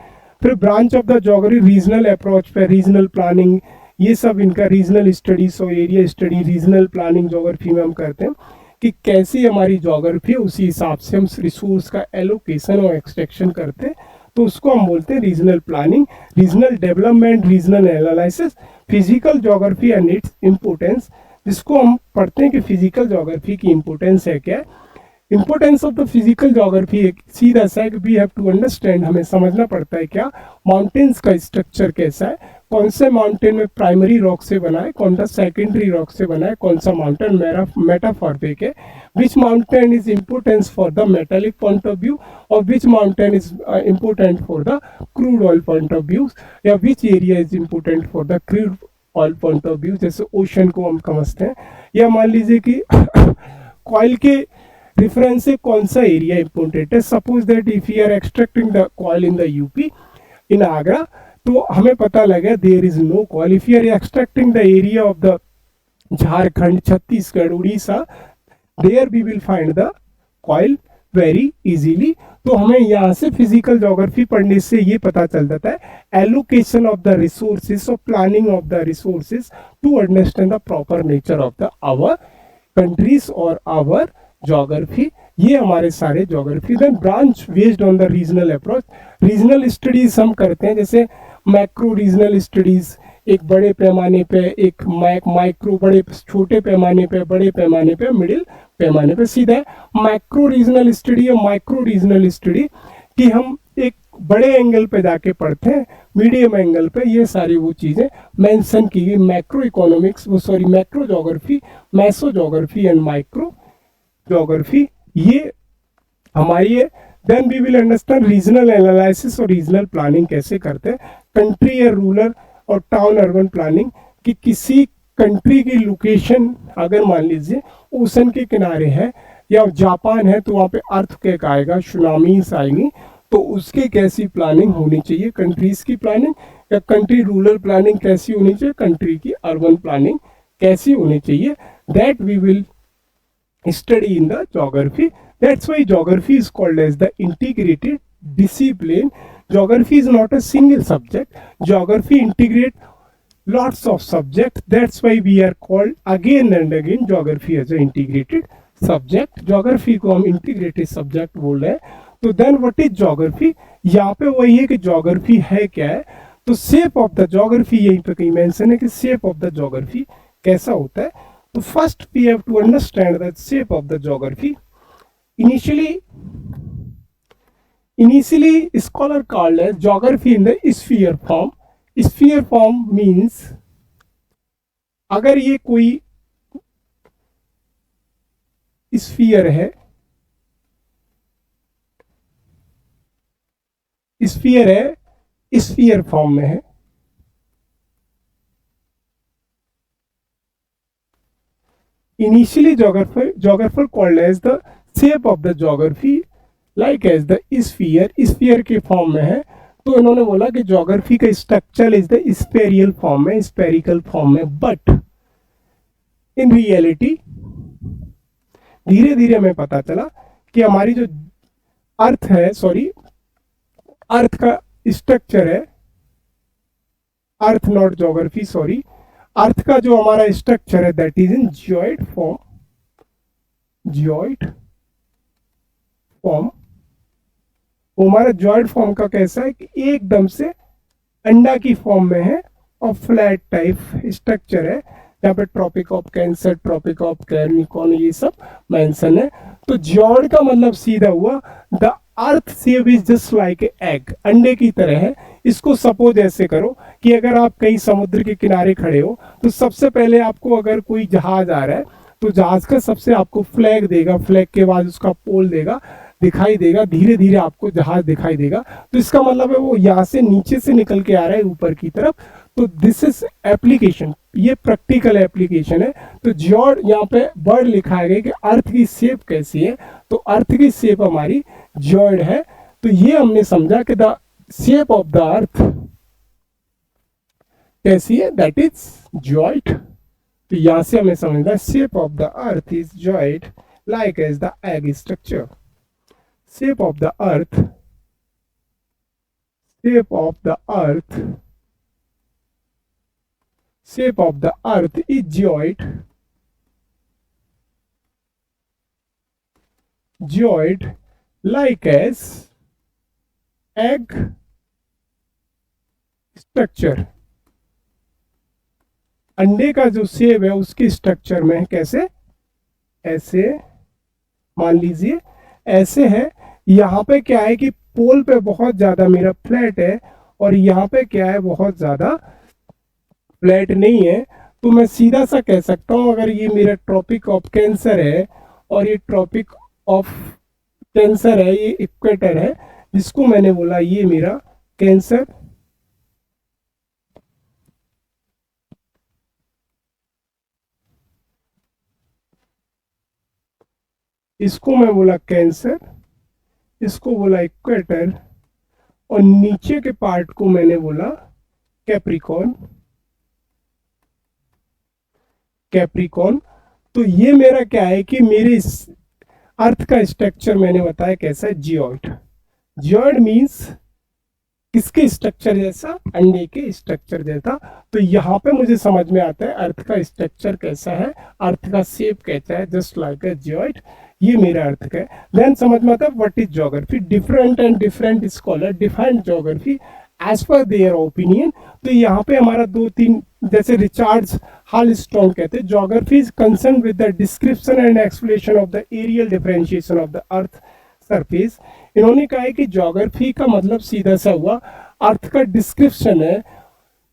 Speaker 1: फिर branch of the geography, regional approach पे, रीजनल प्लानिंग, ये सब इनका रीजनल स्टडीज और area study, regional planning geography में हम करते हैं कि कैसी हमारी ज्योग्राफी है, उसी हिसाब से हम रिसोर्स का एलोकेशन और एक्सट्रैक्शन करते हैं, तो उसको हम बोलते हैं regional planning. Regional development, regional analysis, physical geography and its importance, जिसको हम पढ़ते हैं कि फिजिकल ज्योग्राफी की इम्पोर्टेंस है क्या है। Importance of the physical geography एक सीधा सा है कि वी हैव टू अंडरस्टैंड, हमें समझना पड़ता है क्या माउंटेन्स का स्ट्रक्चर कैसा है, कौन से माउंटेन में प्राइमरी रॉक से बना है, कौन सा सेकेंडरी रॉक से बना है, कौन सा माउंटेन मेटाफॉर्मिक है, which mountain is importance for the metallic point of view, और which mountain is important for the crude oil point of view, या which area is important for the crude oil point of view. जैसे ocean को हम समझते हैं, या मान लीजिए कि कॉइल के रेफरेंस से कौन सा एरिया इंपॉर्टेंट है। Suppose that if you are extracting the coil in the UP, in Agra, तो हमें पता लगा there is no coil. If you are extracting the area of the Jharkhand, Chhattisgarh, Orissa, there we will find the coil very easily. तो हमें यहाँ से physical geography पढ़ने से ये पता चल जाता है एलोकेशन ऑफ द रिसोर्सेज और planning of the resources to understand the proper nature of the our countries और आवर ज्योग्राफी। ये हमारे सारे geography. Then branch based on the regional approach, regional studies हम करते हैं, जैसे मैक्रो रीजनल स्टडीज, एक बड़े पैमाने पे, एक माइक्रो, बड़े छोटे पैमाने पे, बड़े पैमाने पे, मिडिल पैमाने पे। सीधा मैक्रो रीजनल स्टडी और माइक्रो रीजनल स्टडी कि हम एक बड़े एंगल पे जाके पढ़ते हैं, मीडियम एंगल पे, ये सारी वो चीजें मेंशन की गई। मैक्रो इकोनॉमिक्स, वो sorry macro geography, meso geography and micro geography, ये हमारी है। Then we will understand regional analysis और रीजनल प्लानिंग कैसे करते हैं। कंट्री या रूरल और टाउन अर्बन प्लानिंग, कि किसी कंट्री की लोकेशन अगर मान लीजिए ओशन के किनारे है या जापान है, तो वहाँ पे अर्थक्वेक आएगा, सुनामीज आएंगी, तो उसके कैसी प्लानिंग होनी चाहिए, कंट्रीज की प्लानिंग, या कंट्री रूरल प्लानिंग कैसी होनी चाहिए, कंट्री की अर्बन प्लानिंग कैसी होनी चाहिए, that we will study in the geography. That's why geography is called as the integrated discipline. Geography is not a single subject. Geography integrate lots of subjects. That's why we are called again and again geography as an integrated subject. Geography को हम integrated subject बोल रहे हैं। तो then what is geography? यहाँ पे वही है कि geography है क्या है। तो shape of the geography यहीं पे कहीं मेंशन है कि shape of the geography कैसा होता है। तो first we have to understand the shape of the geography. Initially scholar called as geography in the sphere form. Sphere form means अगर ये कोई स्फीयर है, स्फीयर फॉर्म में है, initially geographer called as the shape of the geography like as the sphere के form में है। तो इन्होंने बोला कि ज्योग्राफी का structure is the spherical form में, स्पेरिकल फॉर्म में, बट इन रियलिटी धीरे धीरे हमें पता चला कि हमारी जो अर्थ है, सॉरी अर्थ का स्ट्रक्चर है, अर्थ नॉट ज्योग्राफी, सॉरी, अर्थ का जो हमारा स्ट्रक्चर है that is in geoid form. Geoid form, वो हमारा जियोइड फॉर्म का कैसा है कि एकदम से अंडा की फॉर्म में है और फ्लैट टाइप स्ट्रक्चर है, यहाँ पे tropic of cancer, tropic of capricorn, ये सब मेंशन है। तो जियोइड का मतलब सीधा हुआ the earth shape is just like egg, अंडे की तरह है। इसको सपोज ऐसे करो कि अगर आप कहीं समुद्र के किनारे खड़े हो तो सबसे पहले आपको अगर कोई जहाज आ रहा है तो जहाज का सबसे आपको फ्लैग देगा, फ्लैग के बाद उसका पोल देगा, दिखाई देगा, धीरे धीरे आपको जहाज दिखाई देगा। तो इसका मतलब है वो यहाँ से नीचे से निकल के आ रहा है ऊपर की तरफ। तो दिस इज एप्लीकेशन, ये प्रैक्टिकल एप्लीकेशन है। तो जियोइड यहाँ पे वर्ड लिखा है कि अर्थ की शेप कैसी है, तो अर्थ की शेप हमारी जियोइड है। तो ये हमने समझा कि द शेप ऑफ द अर्थ कैसी है, दैट इज जियोइड। तो यहां से हमें समझना shape of the earth is geoid like as the egg structure. Shape of the earth, shape of the earth, shape of the earth is geoid, geoid like as egg structure। अंडे का जो shape है उसकी structure में कैसे, ऐसे मान लीजिए ऐसे है। यहाँ पे क्या है कि पोल पे बहुत ज्यादा मेरा फ्लैट है और यहाँ पे क्या है बहुत ज्यादा फ्लैट नहीं है। तो मैं सीधा सा कह सकता हूँ अगर ये मेरा ट्रॉपिक ऑफ कैंसर है और ये ट्रॉपिक ऑफ कैंसर है, ये इक्वेटर है जिसको मैंने बोला ये मेरा कैंसर, इसको मैं बोला कैंसर, इसको बोला इक्वेटर और नीचे के पार्ट को मैंने बोला कैप्रिकॉर्न, कैप्रिकॉर्न। तो ये मेरा क्या है कि मेरे अर्थ का स्ट्रक्चर मैंने बताया कैसा है, जियोइड। जियोइड मींस किसके स्ट्रक्चर जैसा, अंडे के स्ट्रक्चर जैसा। तो यहाँ पे मुझे समझ में आता है अर्थ का स्ट्रक्चर कैसा है, अर्थ का शेप कैसा है, जस्ट लाइक ए जियोइड। ये मेरा अर्थ का है। देन समझ में आता है what is geography. Different and different scholar defined geography as per their opinion. तो यहाँ पे हमारा दो तीन, जैसे रिचार्ड्स हालस्टोन कहते हैं geography is concern with the description and explanation of the areal differentiation of the earth surface. इन्होंने कहा है कि ज्योग्राफी का मतलब सीधा सा हुआ अर्थ का डिस्क्रिप्शन है,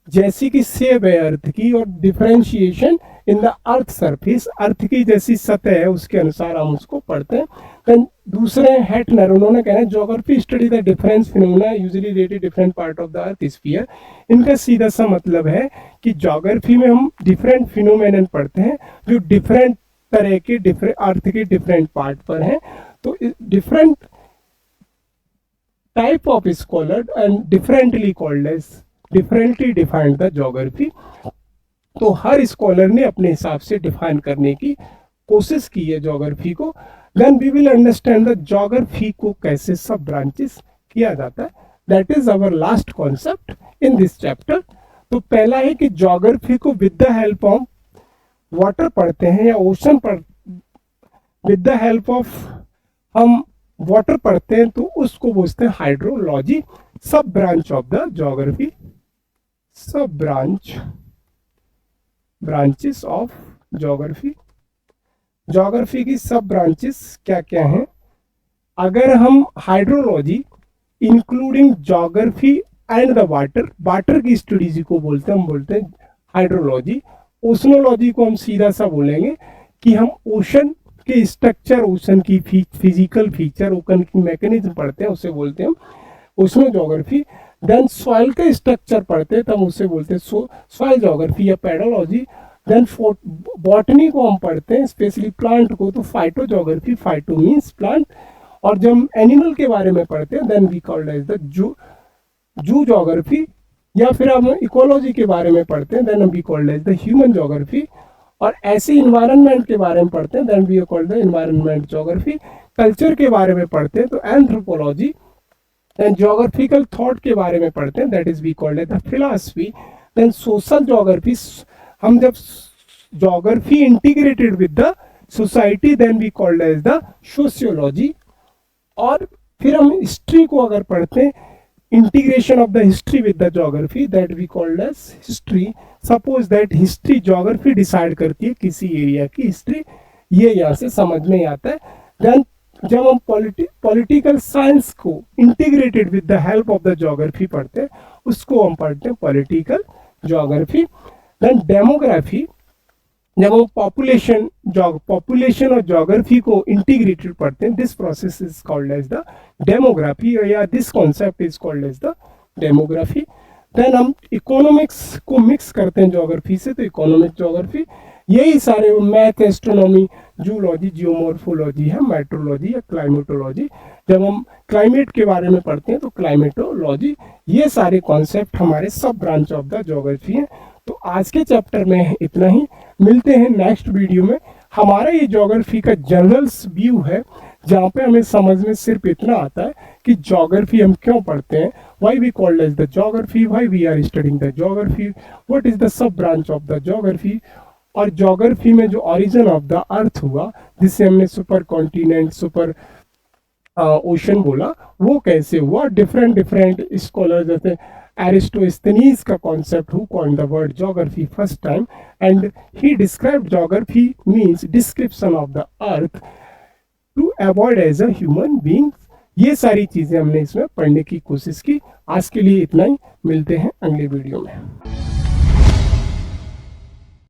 Speaker 1: जैसी कि शेप है अर्थ की, और differentiation in the earth surface, earth की जैसी सतह है उसके अनुसार हम उसको पढ़ते हैं। देन दूसरे हैटनर, उन्होंने कहना है geography study the difference phenomena usually related different part of the earth sphere. इनका सीधा सा मतलब है कि ज्योग्राफी में हम डिफरेंट फिनोमेनन पढ़ते हैं जो डिफरेंट तरह के डिफरेंट अर्थ के डिफरेंट पार्ट पर हैं। तो different type of scholar and differently called as differently defined the geography. तो हर स्कॉलर ने अपने हिसाब से डिफाइन करने की कोशिश की है ज्योग्राफी को। Then we will understand the geography को कैसे सब ब्रांचेस किया जाता है। That is our last concept in this chapter. तो पहला है कि ज्योग्राफी को with the help of water पढ़ते हैं या ओशन पढ़, विद द हेल्प ऑफ हम वाटर पढ़ते हैं तो उसको बोलते हैं hydrology. Sub branch of the geography, sub branches of geography. Geography की सब ब्रांचेस क्या क्या हैं? अगर हम hydrology including geography and the water की स्टडीज को बोलते हैं, हम बोलते हैं हाइड्रोलॉजी। ओशनोलॉजी को हम सीधा सा बोलेंगे कि हम ओशन के स्ट्रक्चर, ओशन की फिजिकल फीचर, ओशन की मैकेनिज्म पढ़ते हैं, उसे बोलते हैं हम ओशनो ज्योग्राफी। देन सॉइल का स्ट्रक्चर पढ़ते हैं तब उसे बोलते हैं सॉइल ज्योग्राफी या पेडोलॉजी। देन बॉटनी को हम पढ़ते हैं, स्पेशली प्लांट को, तो phyto geography, phyto means plant. और जब हम एनिमल के बारे में पढ़ते हैं then we called as the zoo geography, या फिर हम इकोलॉजी के बारे में पढ़ते हैं then we called as the human geography. और ऐसे इन्वायरमेंट के बारे में पढ़ते हैं then we called the environment geography. Culture के बारे में पढ़ते हैं तो एंथ्रोपोलॉजी। देन ज्योग्राफिकल थॉट के बारे में पढ़ते हैं that is we called as the philosophy. Then social geography, हम जब geography integrated with the society then we called as the sociology. और फिर हम हिस्ट्री को अगर पढ़ते हैं, integration of the history with the geography that we called as history. Suppose that history geography decide करती है किसी एरिया की हिस्ट्री, ये यहाँ से समझ में आता है। देन जब हम पॉलिटिकल साइंस को integrated with the help of the geography पढ़ते हैं, उसको हम पढ़ते हैं पॉलिटिकल ज्योग्राफी। देन डेमोग्राफी, जब हम पॉपुलेशन और ज्योग्राफी को इंटीग्रेटेड पढ़ते हैं, this process is called as the demography, या this concept is called as the demography. Then हम इकोनॉमिक्स को मिक्स करते हैं ज्योग्राफी से, तो इकोनॉमिक ज्योग्राफी, यही सारे मैथ, एस्ट्रोनॉमी, जूलॉजी, जियोमॉर्फोलॉजी है, मेट्रोलॉजी या क्लाइमेटोलॉजी, जब हम क्लाइमेट के बारे में पढ़ते हैं तो क्लाइमेटोलॉजी, ये सारे कॉन्सेप्ट हमारे सब ब्रांच ऑफ द ज्योग्राफी हैं। तो आज के चैप्टर में इतना ही, मिलते हैं नेक्स्ट वीडियो में। हमारा ये ज्योग्राफी का जनरल व्यू है, जहाँ पे हमें समझ में सिर्फ इतना आता है कि ज्योग्राफी हम क्यों पढ़ते हैं, why we called as the geography, why we are studying the geography, what is the sub branch of the geography, और ज्योग्राफी में जो ओरिजिन ऑफ द अर्थ हुआ, जिसे हमने सुपर कॉन्टिनेंट, सुपर ओशन बोला, वो कैसे हुआ। डिफरेंट डिफरेंट स्कॉलर जैसे एरिस्टोस्थेनीज का concept, who coined the word geography first time, and he described geography means description of the earth to avoid as a human being. ये सारी चीजें हमने इसमें पढ़ने की कोशिश की। आज के लिए इतना ही, मिलते हैं अगले वीडियो में।